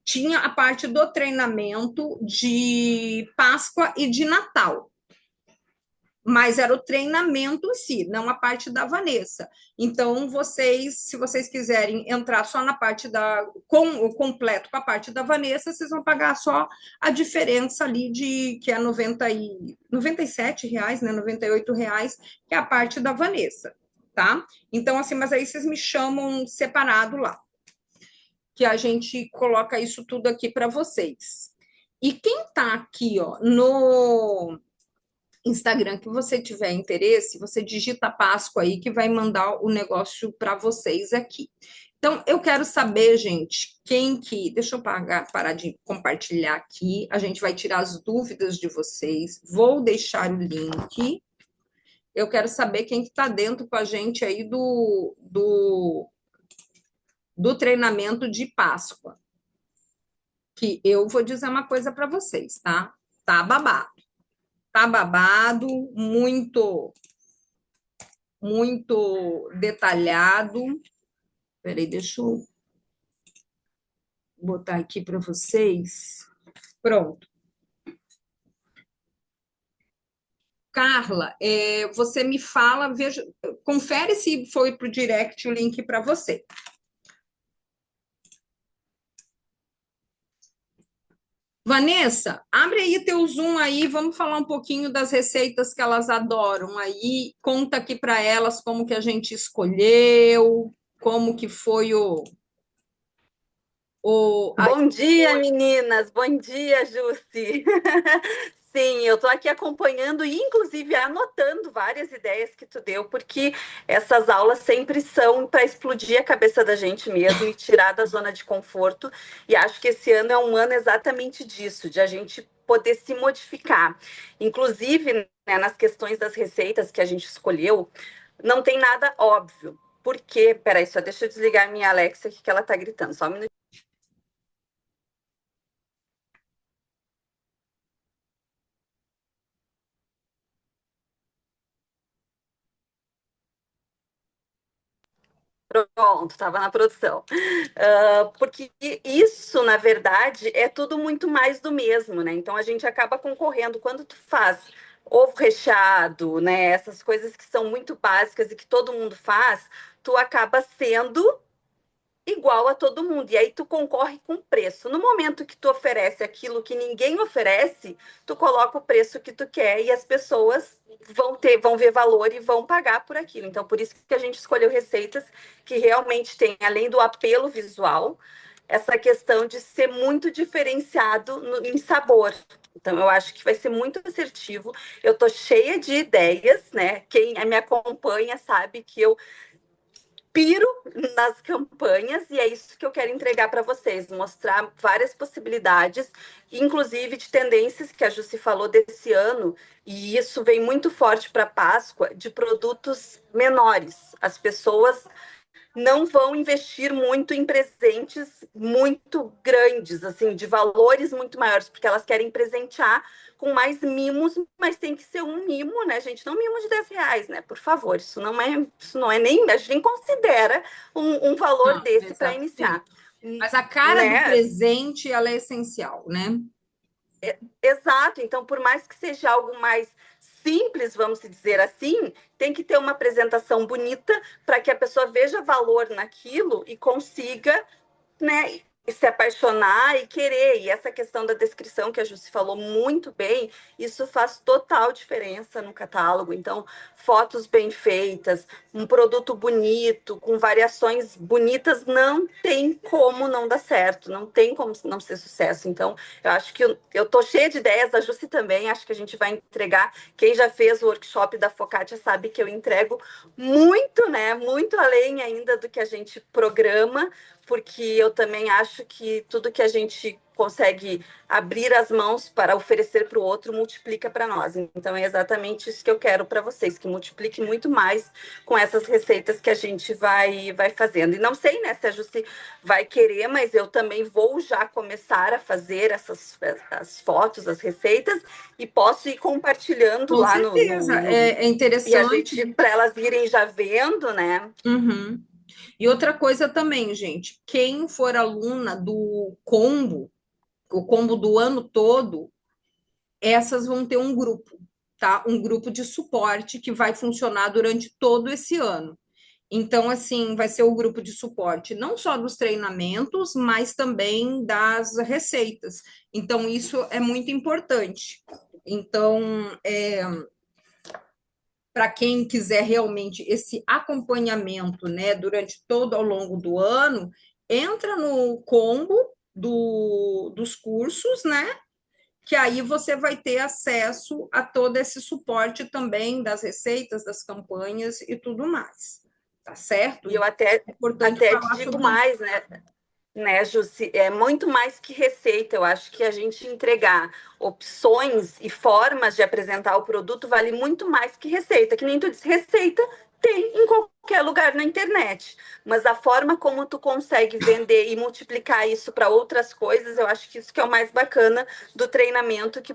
[SPEAKER 1] tinha a parte do treinamento de Páscoa e de Natal. Mas era o treinamento em si, não a parte da Vanessa. Então, se vocês quiserem entrar só na parte com o completo com a parte da Vanessa, vocês vão pagar só a diferença ali que é R$ 97, né? R$ 98, que é a parte da Vanessa, tá? Então, assim, mas aí vocês me chamam separado lá, que a gente coloca isso tudo aqui para vocês. E quem está aqui, ó, no Instagram, que você tiver interesse, você digita Páscoa aí que vai mandar o negócio para vocês aqui. Então, eu quero saber, gente, quem que. Deixa eu parar de compartilhar aqui. A gente vai tirar as dúvidas de vocês. Vou deixar o link. Eu quero saber quem que está dentro com a gente aí do treinamento de Páscoa. Que eu vou dizer uma coisa para vocês, tá? Tá babado. Tá babado, muito, muito detalhado. Peraí, deixa eu botar aqui para vocês. Pronto. Carla, você me fala, veja, confere se foi para o direct o link para você. Vanessa, abre aí teu Zoom aí, vamos falar um pouquinho das receitas que elas adoram aí. Conta aqui para elas como que a gente escolheu, como que foi a
[SPEAKER 2] Bom dia,
[SPEAKER 1] escolha.
[SPEAKER 2] meninas. Bom dia, Jussi. Sim, eu estou aqui acompanhando e, inclusive, anotando várias ideias que tu deu, porque essas aulas sempre são para explodir a cabeça da gente mesmo e tirar da zona de conforto. E acho que esse ano é um ano exatamente disso, de a gente poder se modificar. Inclusive, né, nas questões das receitas que a gente escolheu, não tem nada óbvio. Por quê? Peraí, só deixa eu desligar a minha Alexa aqui que ela está gritando. Só um minuto. Pronto, estava na produção. Porque isso, na verdade, é tudo muito mais do mesmo, né? Então a gente acaba concorrendo. Quando tu faz ovo recheado, né? Essas coisas que são muito básicas e que todo mundo faz, tu acaba sendo igual a todo mundo. E aí tu concorre com o preço. No momento que tu oferece aquilo que ninguém oferece, tu coloca o preço que tu quer e as pessoas vão ver valor e vão pagar por aquilo. Então, por isso que a gente escolheu receitas que realmente têm, além do apelo visual, essa questão de ser muito diferenciado em sabor. Então, eu acho que vai ser muito assertivo. Eu tô cheia de ideias, né? Quem me acompanha sabe que eu piro nas campanhas e é isso que eu quero entregar para vocês, mostrar várias possibilidades, inclusive de tendências que a Jussi falou desse ano, e isso vem muito forte para Páscoa, de produtos menores. As pessoas não vão investir muito em presentes muito grandes, assim, de valores muito maiores, porque elas querem presentear com mais mimos, mas tem que ser um mimo, né, gente? Não mimo de R$ 10, né? Por favor, isso não é nem, a gente nem considera um valor
[SPEAKER 1] Não,
[SPEAKER 2] desse para iniciar.
[SPEAKER 1] exatamente. Mas a cara do
[SPEAKER 2] Né?
[SPEAKER 1] presente, ela é essencial, né?
[SPEAKER 2] Exato. Então, por mais que seja algo mais simples, vamos dizer assim, tem que ter uma apresentação bonita para que a pessoa veja valor naquilo e consiga, né, se apaixonar e querer. E essa questão da descrição que a Jussi falou muito bem, isso faz total diferença no catálogo. Então, fotos bem feitas, um produto bonito, com variações bonitas, não tem como não dar certo, não tem como não ser sucesso. Então, eu acho que eu tô cheia de ideias, a Jussi também, acho que a gente vai entregar. Quem já fez o workshop da Focaccia sabe que eu entrego muito, né? Muito além ainda do que a gente programa, porque eu também acho que tudo que a gente consegue abrir as mãos para oferecer para o outro multiplica para nós. Então é exatamente isso que eu quero para vocês, que multiplique muito mais com essas receitas que a gente vai fazendo. E não sei, né, se a Jussi vai querer, mas eu também vou já começar a fazer as fotos, as receitas, e posso ir compartilhando
[SPEAKER 1] Com
[SPEAKER 2] lá no,
[SPEAKER 1] certeza,
[SPEAKER 2] no, no
[SPEAKER 1] é
[SPEAKER 2] e a
[SPEAKER 1] interessante.
[SPEAKER 2] gente, para elas irem já vendo, né?
[SPEAKER 1] Uhum. E outra coisa também, gente, quem for aluna do combo, o combo do ano todo, essas vão ter um grupo, tá? Um grupo de suporte que vai funcionar durante todo esse ano. Então, assim, vai ser o grupo de suporte não só dos treinamentos, mas também das receitas. Então, isso é muito importante. Então, para quem quiser realmente esse acompanhamento, né, durante todo ao longo do ano, entra no combo dos cursos, né? Que aí você vai ter acesso a todo esse suporte também das receitas, das campanhas e tudo mais. tá certo?
[SPEAKER 2] E eu
[SPEAKER 1] Então,
[SPEAKER 2] até,
[SPEAKER 1] é importante
[SPEAKER 2] até
[SPEAKER 1] falar
[SPEAKER 2] digo
[SPEAKER 1] sobre isso.
[SPEAKER 2] mais, né, Jussi? É muito mais que receita. Eu acho que a gente entregar opções e formas de apresentar o produto vale muito mais que receita. Que nem tu disse, receita tem em qualquer lugar na internet. Mas a forma como tu consegue vender e multiplicar isso para outras coisas, eu acho que isso que é o mais bacana do treinamento que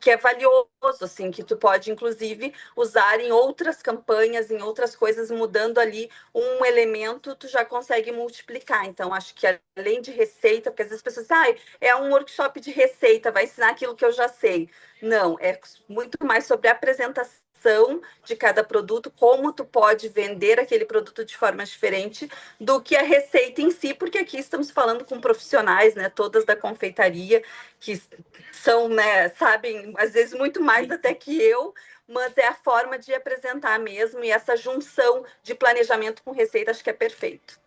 [SPEAKER 2] é valioso, assim, que tu pode, inclusive, usar em outras campanhas, em outras coisas, mudando ali um elemento, tu já consegue multiplicar. Então, acho que além de receita, porque às vezes as pessoas dizem, é um workshop de receita, vai ensinar aquilo que eu já sei. Não, é muito mais sobre a apresentação de cada produto, como tu pode vender aquele produto de forma diferente do que a receita em si, porque aqui estamos falando com profissionais, né, todas da confeitaria, que são, né, sabem, às vezes muito mais até que eu, mas é a forma de apresentar mesmo, e essa junção de planejamento com receita, acho que é perfeito.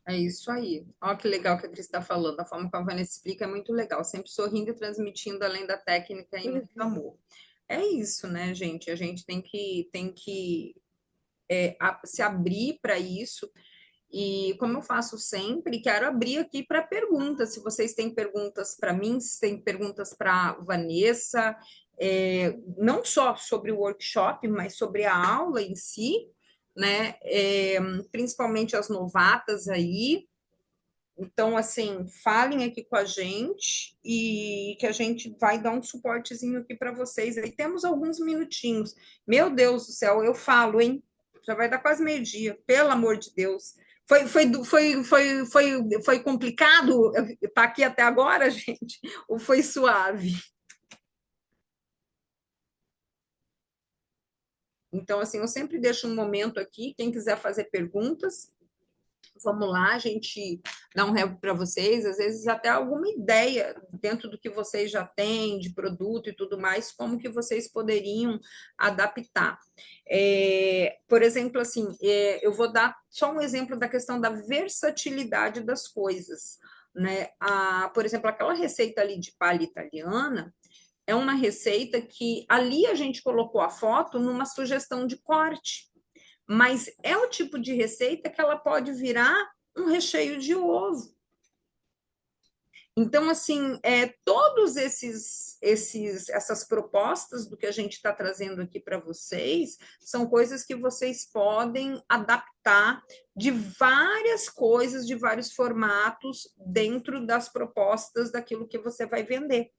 [SPEAKER 1] É isso aí. Olha que legal que a Cris está falando. A forma como a Vanessa explica é muito legal. Sempre sorrindo e transmitindo, além da técnica, e muito amor. É isso, né, gente? A gente tem que se abrir para isso. E como eu faço sempre, quero abrir aqui para perguntas. Se vocês têm perguntas para mim, se têm perguntas para Vanessa, não só sobre o workshop, mas sobre a aula em si, né? Principalmente as novatas aí. Então, assim, falem aqui com a gente e que a gente vai dar um suportezinho aqui para vocês. Aí temos alguns minutinhos. Meu Deus do céu, eu falo, hein? Já vai dar quase meio-dia, pelo amor de Deus. Foi complicado estar aqui até agora, gente? Ou foi suave? Então, assim, eu sempre deixo um momento aqui. Quem quiser fazer perguntas, vamos lá, a gente dá um help para vocês, às vezes até alguma ideia dentro do que vocês já têm de produto e tudo mais, como que vocês poderiam adaptar. Por exemplo, assim, eu vou dar só um exemplo da questão da versatilidade das coisas, né? Por exemplo, aquela receita ali de palha italiana é uma receita que ali a gente colocou a foto numa sugestão de corte, mas é o tipo de receita que ela pode virar um recheio de ovo. Então, assim, todos essas propostas do que a gente está trazendo aqui para vocês são coisas que vocês podem adaptar de várias coisas, de vários formatos dentro das propostas daquilo que você vai vender.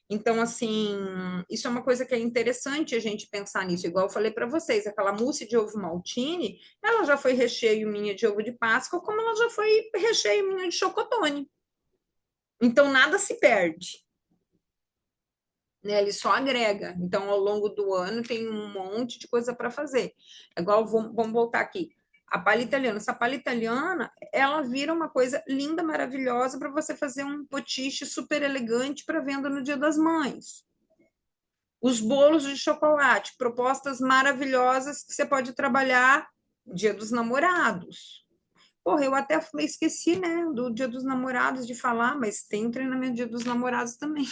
[SPEAKER 1] Então, assim, isso é uma coisa que é interessante a gente pensar nisso. Igual eu falei para vocês, aquela mousse de ovo maltine, ela já foi recheio minha de ovo de Páscoa, como ela já foi recheio minha de chocotone. Então, nada se perde, né? Ele só agrega. Então, ao longo do ano, tem um monte de coisa para fazer. Igual, vamos voltar aqui. A palha italiana. Essa palha italiana, ela vira uma coisa linda, maravilhosa para você fazer um potiche super elegante para venda no Dia das Mães. Os bolos de chocolate, propostas maravilhosas que você pode trabalhar Dia dos Namorados. Porra, eu até esqueci, né, do Dia dos Namorados de falar, mas tem um treinamento Dia dos Namorados também,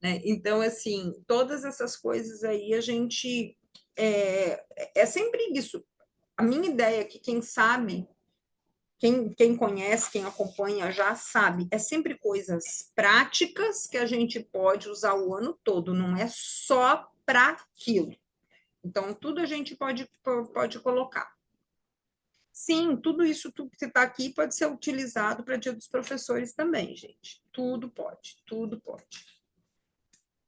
[SPEAKER 1] né? Então, assim, todas essas coisas aí a gente é sempre isso. A minha ideia é que quem sabe, quem conhece, quem acompanha já sabe, é sempre coisas práticas que a gente pode usar o ano todo, não é só para aquilo. Então, tudo a gente pode colocar. Sim, tudo isso que está aqui pode ser utilizado para Dia dos Professores também, gente. Tudo pode, tudo pode.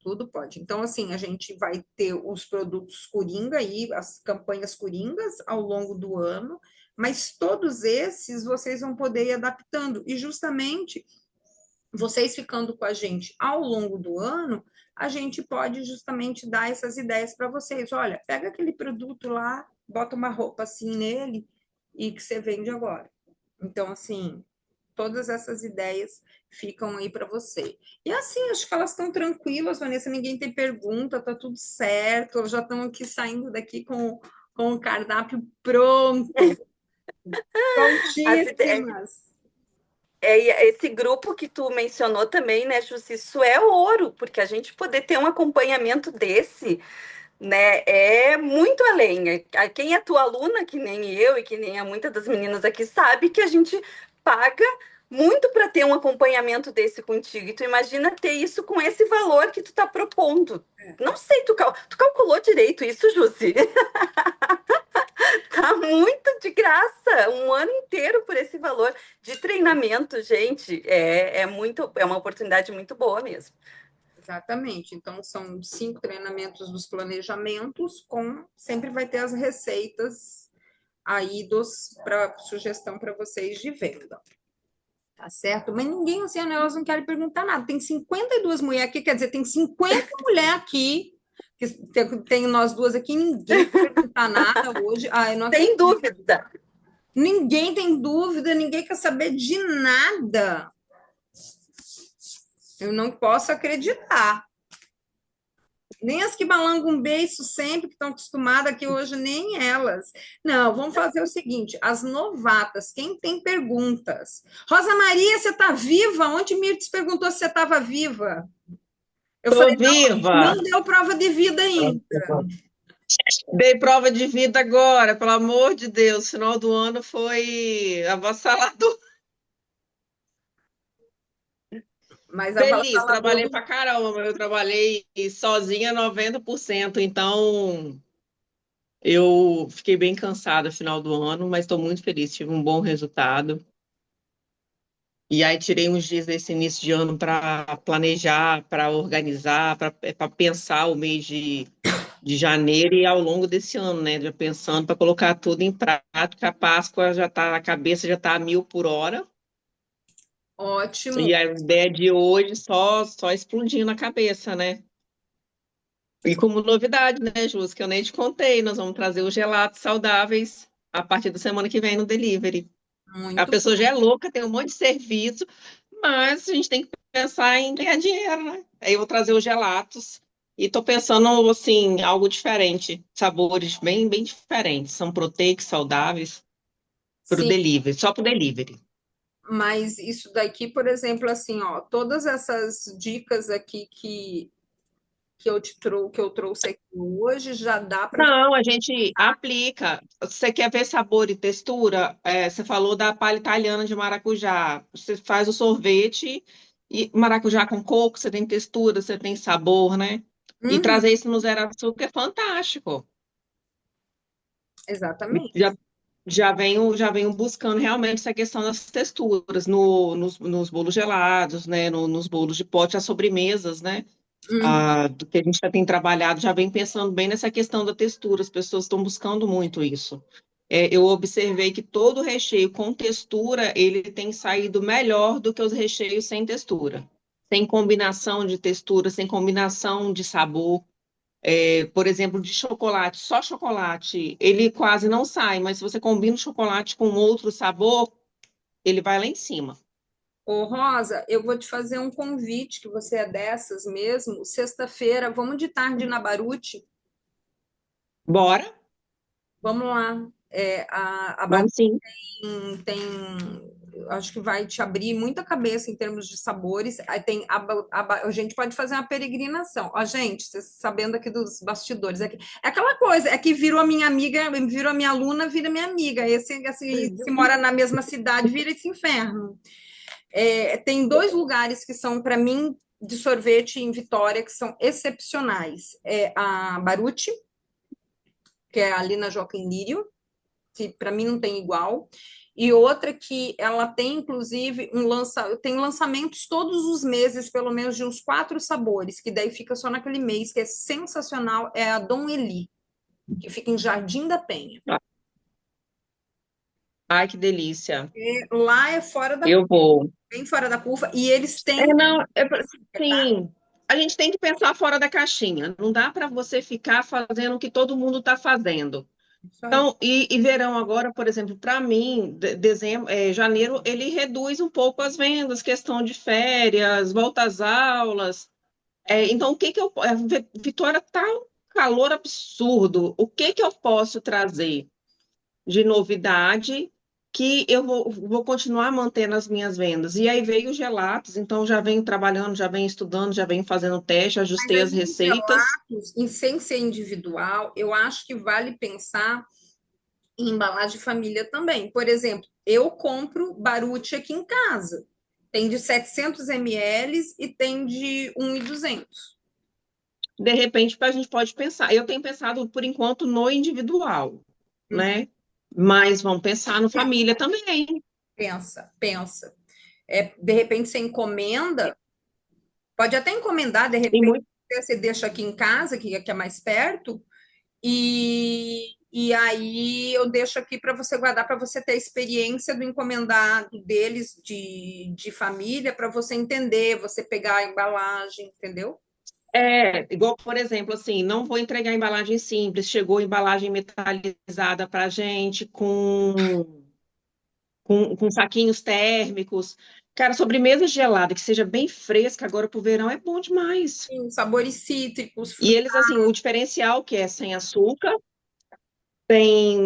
[SPEAKER 1] Tudo pode. Então, assim, a gente vai ter os produtos Coringa aí, as campanhas Coringas ao longo do ano, mas todos esses vocês vão poder ir adaptando. E justamente vocês ficando com a gente ao longo do ano, a gente pode justamente dar essas ideias para vocês. Olha, pega aquele produto lá, bota uma roupa assim nele e que você vende agora. Então, assim, todas essas ideias ficam aí para você. E assim, acho que elas estão tranquilas, Vanessa, ninguém tem pergunta, tá tudo certo, elas já estão aqui saindo daqui com o cardápio pronto,
[SPEAKER 2] As ideias,
[SPEAKER 1] prontíssimas.
[SPEAKER 2] esse grupo que tu mencionou também, né, Jussi, isso é ouro, porque a gente poder ter um acompanhamento desse, né? É muito além. Quem é tua aluna, que nem eu e que nem a muitas das meninas aqui, sabe que a gente paga muito para ter um acompanhamento desse contigo. E tu imagina ter isso com esse valor que tu tá propondo. Não sei, tu calculou direito isso, Jussi? Tá muito de graça, um ano inteiro por esse valor de treinamento, gente. É uma oportunidade muito boa mesmo.
[SPEAKER 1] Exatamente. Então, são 5 treinamentos dos planejamentos, com sempre vai ter as receitas aí para sugestão para vocês de venda. Tá certo? Mas ninguém, assim, elas não querem perguntar nada. Tem 52 mulheres aqui, quer dizer, tem 50 mulheres aqui, que tem nós duas aqui, ninguém quer perguntar nada hoje. Ah, eu não
[SPEAKER 2] Sem
[SPEAKER 1] acredito.
[SPEAKER 2] dúvida.
[SPEAKER 1] Ninguém tem dúvida, ninguém quer saber de nada. Eu não posso acreditar. Nem as que balangam um beiço sempre, que estão acostumadas aqui hoje, nem elas. Não, vamos fazer o seguinte: as novatas, quem tem perguntas? Rosa Maria, você está viva? Ontem Mirtes perguntou se você estava viva. Eu
[SPEAKER 3] Tô
[SPEAKER 1] falei,
[SPEAKER 3] viva.
[SPEAKER 1] não deu prova de vida ainda.
[SPEAKER 3] Dei prova de vida agora, pelo amor de Deus. Final do ano foi avassalador.
[SPEAKER 1] Mas
[SPEAKER 3] Feliz,
[SPEAKER 1] avassalador
[SPEAKER 3] trabalhei
[SPEAKER 1] do...
[SPEAKER 3] pra caramba. Eu trabalhei sozinha 90%, então eu fiquei bem cansada no final do ano, mas estou muito feliz, tive um bom resultado. E aí tirei uns dias desse início de ano para planejar, para organizar, para pensar o mês de janeiro e ao longo desse ano, né? Já pensando para colocar tudo em prática. A Páscoa já está, a cabeça já está a 1000 por hora.
[SPEAKER 1] Ótimo.
[SPEAKER 3] E a ideia de hoje só explodindo a cabeça, né? E como novidade, né, Jus, que eu nem te contei, nós vamos trazer os gelatos saudáveis a partir da semana que vem no delivery. A
[SPEAKER 1] Muito
[SPEAKER 3] pessoa já é louca, tem um monte de serviço, mas a gente tem que pensar em ganhar dinheiro, né? Aí eu vou trazer os gelatos e tô pensando, assim, algo diferente, sabores bem diferentes. São proteicos, saudáveis, para o
[SPEAKER 1] sim.
[SPEAKER 3] delivery, só para o delivery.
[SPEAKER 1] Mas isso daqui, por exemplo, assim, ó, todas essas dicas aqui que eu trouxe aqui hoje já dá para.
[SPEAKER 3] Não, a gente aplica. Você quer ver sabor e textura? Você falou da palha italiana de maracujá. Você faz o sorvete e maracujá com coco, você tem textura, você tem sabor, né? E
[SPEAKER 1] Uhum,
[SPEAKER 3] trazer isso no zero açúcar é fantástico. E
[SPEAKER 1] exatamente.
[SPEAKER 3] já venho buscando realmente essa questão das texturas nos bolos gelados, né? Nos bolos de pote, as sobremesas, né?
[SPEAKER 1] Uhum.
[SPEAKER 3] Do que a gente já tem trabalhado, já vem pensando bem nessa questão da textura, as pessoas estão buscando muito isso. Eu observei que todo recheio com textura, ele tem saído melhor do que os recheios sem textura. Sem combinação de textura, sem combinação de sabor. Por exemplo, de chocolate, só chocolate, ele quase não sai, mas se você combina o chocolate com outro sabor, ele vai lá em cima.
[SPEAKER 1] Ô, Rosa, eu vou te fazer um convite, que você é dessas mesmo. Sexta-feira, vamos de tarde na Barute?
[SPEAKER 3] Bora?
[SPEAKER 1] Vamos lá. A Barute
[SPEAKER 3] Vamos sim.
[SPEAKER 1] acho que vai te abrir muita cabeça em termos de sabores. Aí tem a gente pode fazer uma peregrinação. Ó, gente, vocês sabendo aqui dos bastidores, é aquela coisa, é que virou a minha amiga, virou a minha aluna, vira minha amiga. Se mora na mesma cidade, vira esse inferno. Tem dois lugares que são, para mim, de sorvete em Vitória, que são excepcionais. É a Baruti, que é ali na Joaquim Lírio, que para mim não tem igual. E outra que ela tem, inclusive, tem lançamentos todos os meses, pelo menos de uns 4 sabores, que daí fica só naquele mês, que é sensacional, é a Dom Eli, que fica em Jardim da Penha.
[SPEAKER 3] Ai, que delícia.
[SPEAKER 1] Lá é fora da
[SPEAKER 3] Eu vou.
[SPEAKER 1] bem fora da curva, e eles têm
[SPEAKER 3] Não,
[SPEAKER 1] tá?
[SPEAKER 3] sim, a gente tem que pensar fora da caixinha. Não dá para você ficar fazendo o que todo mundo está fazendo.
[SPEAKER 1] Isso aí.
[SPEAKER 3] Então, e verão agora, por exemplo, para mim, dezembro, janeiro, ele reduz um pouco as vendas, questão de férias, volta às aulas. Então, o que que eu... Vitória tá um calor absurdo. O que que eu posso trazer de novidade que eu vou continuar mantendo as minhas vendas. E aí veio os gelatos, então já venho trabalhando, já venho estudando, já venho fazendo teste,
[SPEAKER 1] Mas
[SPEAKER 3] ajustei
[SPEAKER 1] aí
[SPEAKER 3] as
[SPEAKER 1] os
[SPEAKER 3] receitas.
[SPEAKER 1] gelatos, sem ser individual, eu acho que vale pensar em embalagem de família também. Por exemplo, eu compro Baruti aqui em casa. Tem de 700 ml e tem de 1.200.
[SPEAKER 3] De repente, a gente pode pensar. Eu tenho pensado, por enquanto, no individual,
[SPEAKER 1] Uhum.
[SPEAKER 3] né? Mas vamos pensar no família também.
[SPEAKER 1] Pensa, pensa. De repente você encomenda, pode até encomendar, de
[SPEAKER 3] E
[SPEAKER 1] repente
[SPEAKER 3] muito,
[SPEAKER 1] você deixa aqui em casa, que é mais perto, e aí eu deixo aqui para você guardar, para você ter a experiência do encomendado deles de família, para você entender, você pegar a embalagem, entendeu?
[SPEAKER 3] igual, por exemplo, assim, não vou entregar embalagem simples, chegou embalagem metalizada para a gente, com saquinhos térmicos. Cara, sobremesa gelada, que seja bem fresca agora pro verão, é bom demais.
[SPEAKER 1] Sim, sabores cítricos,
[SPEAKER 3] E eles, assim, o diferencial que é sem açúcar,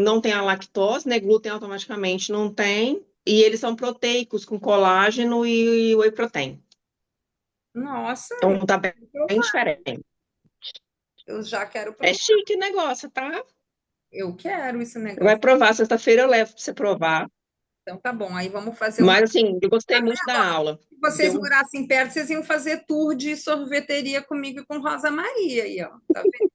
[SPEAKER 3] não tem a lactose, né? Glúten automaticamente não tem. E eles são proteicos, com colágeno e whey protein.
[SPEAKER 1] nossa,
[SPEAKER 3] Então tá bem,
[SPEAKER 1] eu
[SPEAKER 3] bem
[SPEAKER 1] provar,
[SPEAKER 3] diferente.
[SPEAKER 1] eu já quero
[SPEAKER 3] É
[SPEAKER 1] provar,
[SPEAKER 3] chique o negócio, tá?
[SPEAKER 1] eu quero esse
[SPEAKER 3] Vai
[SPEAKER 1] negócio.
[SPEAKER 3] provar, sexta-feira eu levo pra você provar.
[SPEAKER 1] Então tá bom, aí vamos fazer um.
[SPEAKER 3] Mas, assim, eu gostei muito da aula.
[SPEAKER 1] Se vocês
[SPEAKER 3] Deu.
[SPEAKER 1] morassem perto, vocês iam fazer tour de sorveteria comigo e com Rosa Maria aí, ó. Tá vendo?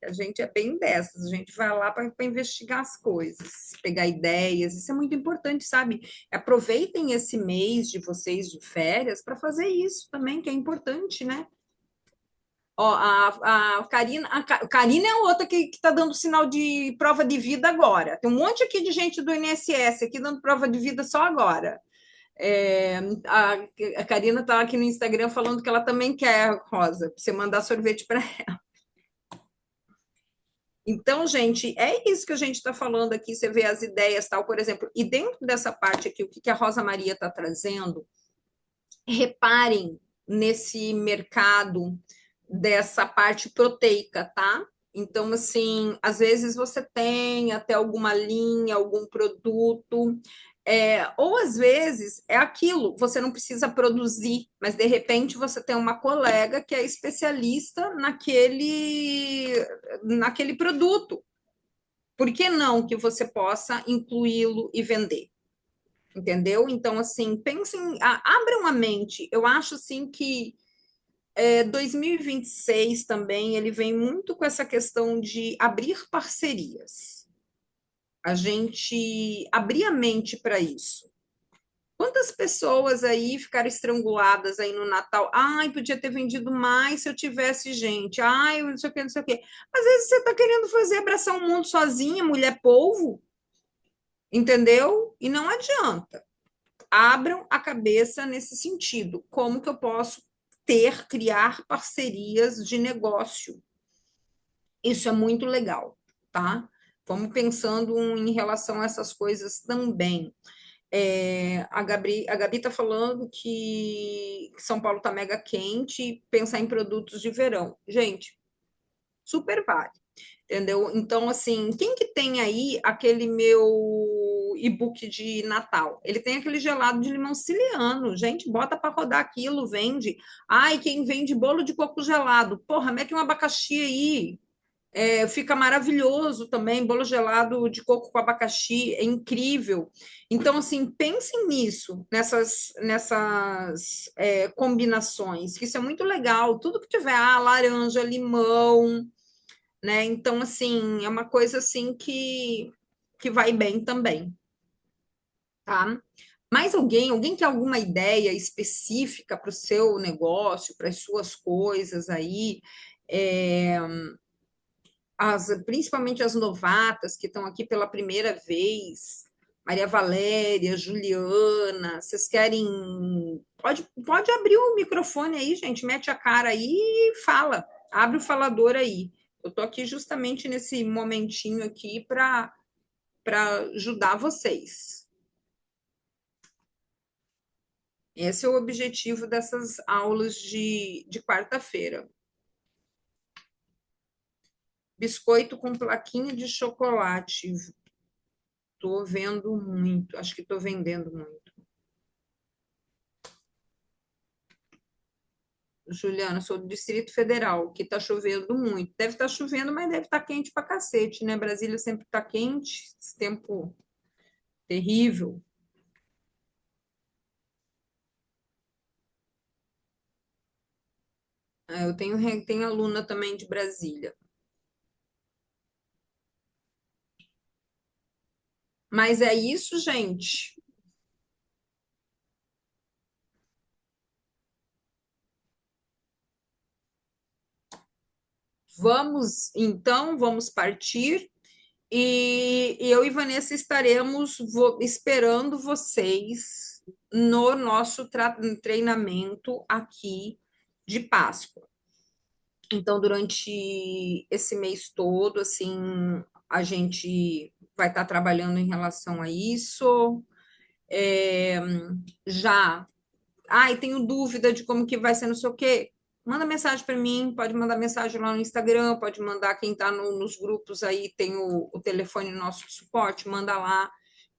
[SPEAKER 1] A gente é bem dessas, a gente vai lá para investigar as coisas, pegar ideias, isso é muito importante, sabe? Aproveitem esse mês de vocês de férias para fazer isso também, que é importante, né? Ó, a Karina, Karina é outra que está dando sinal de prova de vida agora. Tem um monte aqui de gente do INSS aqui dando prova de vida só agora. É, a, a Karina está aqui no Instagram falando que ela também quer, Rosa, para você mandar sorvete para ela. Então, gente, é isso que a gente está falando aqui. Você vê as ideias, tal, por exemplo. E dentro dessa parte aqui, o que a Rosa Maria está trazendo, reparem nesse mercado dessa parte proteica, tá? Então, assim, às vezes você tem até alguma linha, algum produto, ou às vezes é aquilo, você não precisa produzir, mas de repente você tem uma colega que é especialista naquele produto. Por que não que você possa incluí-lo e vender? Entendeu? Então, assim, pensem, abram a mente. Eu acho, assim, que 2026 também, ele vem muito com essa questão de abrir parcerias. A gente abrir a mente para isso. Quantas pessoas aí ficaram estranguladas aí no Natal? Ai, podia ter vendido mais se eu tivesse gente. Ai, não sei o que, não sei o que. Às vezes você está querendo fazer abraçar o mundo sozinha, mulher polvo, entendeu? E não adianta. Abram a cabeça nesse sentido. Como que eu posso criar parcerias de negócio? Isso é muito legal, tá? Vamos pensando em relação a essas coisas também. A Gabi está falando que São Paulo está mega quente, pensar em produtos de verão. Gente, super vale, entendeu? Então, assim, quem que tem aí aquele meu e-book de Natal? Ele tem aquele gelado de limão siciliano, gente, bota para rodar aquilo, vende. Ai, quem vende bolo de coco gelado? Porra, mete um abacaxi aí. Fica maravilhoso também, bolo gelado de coco com abacaxi, é incrível. Então, assim, pensem nisso, nessas combinações, que isso é muito legal. Tudo que tiver, laranja, limão, né? Então, assim, é uma coisa assim que vai bem também, tá? Mais alguém tem alguma ideia específica para o seu negócio, para as suas coisas aí? É, principalmente as novatas que estão aqui pela primeira vez, Maria Valéria, Juliana, vocês querem. Pode abrir o microfone aí, gente, mete a cara aí e fala, abre o falador aí. Eu estou aqui justamente nesse momentinho aqui para ajudar vocês. Esse é o objetivo dessas aulas de quarta-feira. Biscoito com plaquinha de chocolate. Estou vendo muito, acho que estou vendendo muito. Juliana, sou do Distrito Federal, que está chovendo muito. Deve estar chovendo, mas deve estar quente pra cacete, né? Brasília sempre está quente, esse tempo terrível. Eu tenho aluna também de Brasília. Mas é isso, gente. Vamos partir. E eu e Vanessa estaremos esperando vocês no nosso treinamento aqui de Páscoa. Então, durante esse mês todo, assim, a gente vai estar trabalhando em relação a isso. É, já Ai, tenho dúvida de como que vai ser, não sei o quê. Manda mensagem para mim, pode mandar mensagem lá no Instagram, pode mandar quem está nos grupos aí, tem o telefone nosso de suporte, manda lá,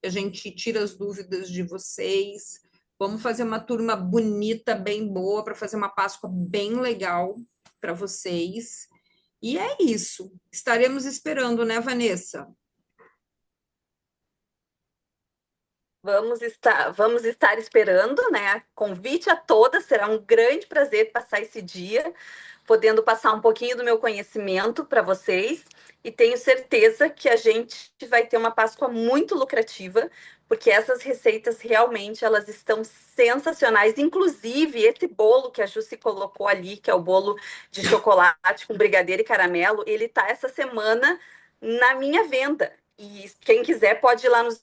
[SPEAKER 1] que a gente tira as dúvidas de vocês. Vamos fazer uma turma bonita, bem boa, para fazer uma Páscoa bem legal para vocês. E é isso. Estaremos esperando, né, Vanessa?
[SPEAKER 2] Vamos estar esperando, né? Convite a todas, será um grande prazer passar esse dia, podendo passar um pouquinho do meu conhecimento para vocês. E tenho certeza que a gente vai ter uma Páscoa muito lucrativa, porque essas receitas realmente elas estão sensacionais. Inclusive, esse bolo que a Jussi colocou ali, que é o bolo de chocolate com brigadeiro e caramelo, ele tá essa semana na minha venda. E quem quiser pode ir lá nos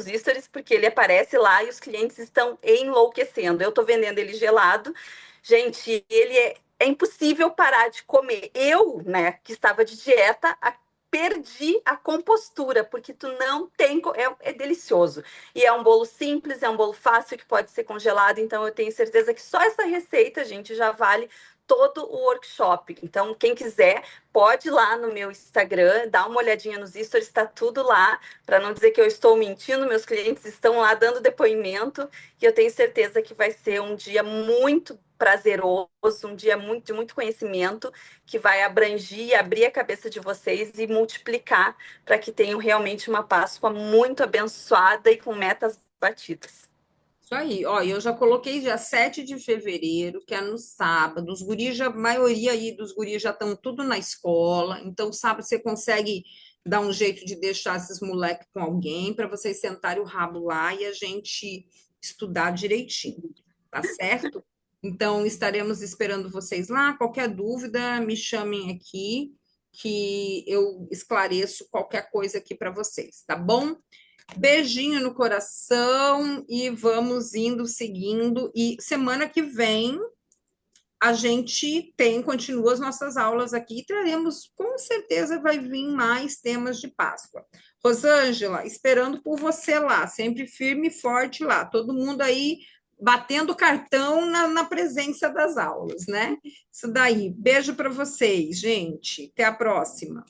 [SPEAKER 2] stories, porque ele aparece lá e os clientes estão enlouquecendo. Eu estou vendendo ele gelado. Gente, é impossível parar de comer. Eu, né, que estava de dieta, perdi a compostura, porque tu não tem. É delicioso. E é um bolo simples, é um bolo fácil que pode ser congelado. Então, eu tenho certeza que só essa receita, gente, já vale todo o workshop. Então, quem quiser, pode ir lá no meu Instagram, dar uma olhadinha nos stories, está tudo lá, para não dizer que eu estou mentindo, meus clientes estão lá dando depoimento, e eu tenho certeza que vai ser um dia muito prazeroso, um dia de muito conhecimento, que vai abranger e abrir a cabeça de vocês e multiplicar para que tenham realmente uma Páscoa muito abençoada e com metas batidas.
[SPEAKER 1] Isso aí, ó, eu já coloquei dia 7 de fevereiro, que é no sábado. Os guris, a maioria aí dos guris já estão tudo na escola, então sábado você consegue dar um jeito de deixar esses moleques com alguém para vocês sentarem o rabo lá e a gente estudar direitinho, tá certo? Então estaremos esperando vocês lá. Qualquer dúvida, me chamem aqui que eu esclareço qualquer coisa aqui para vocês, tá bom? Beijinho no coração e vamos indo, seguindo. E semana que vem a gente continua as nossas aulas aqui e traremos, com certeza vai vir mais temas de Páscoa. Rosângela, esperando por você lá, sempre firme e forte lá. Todo mundo aí batendo cartão na presença das aulas, né? Isso daí. Beijo para vocês, gente. Até a próxima.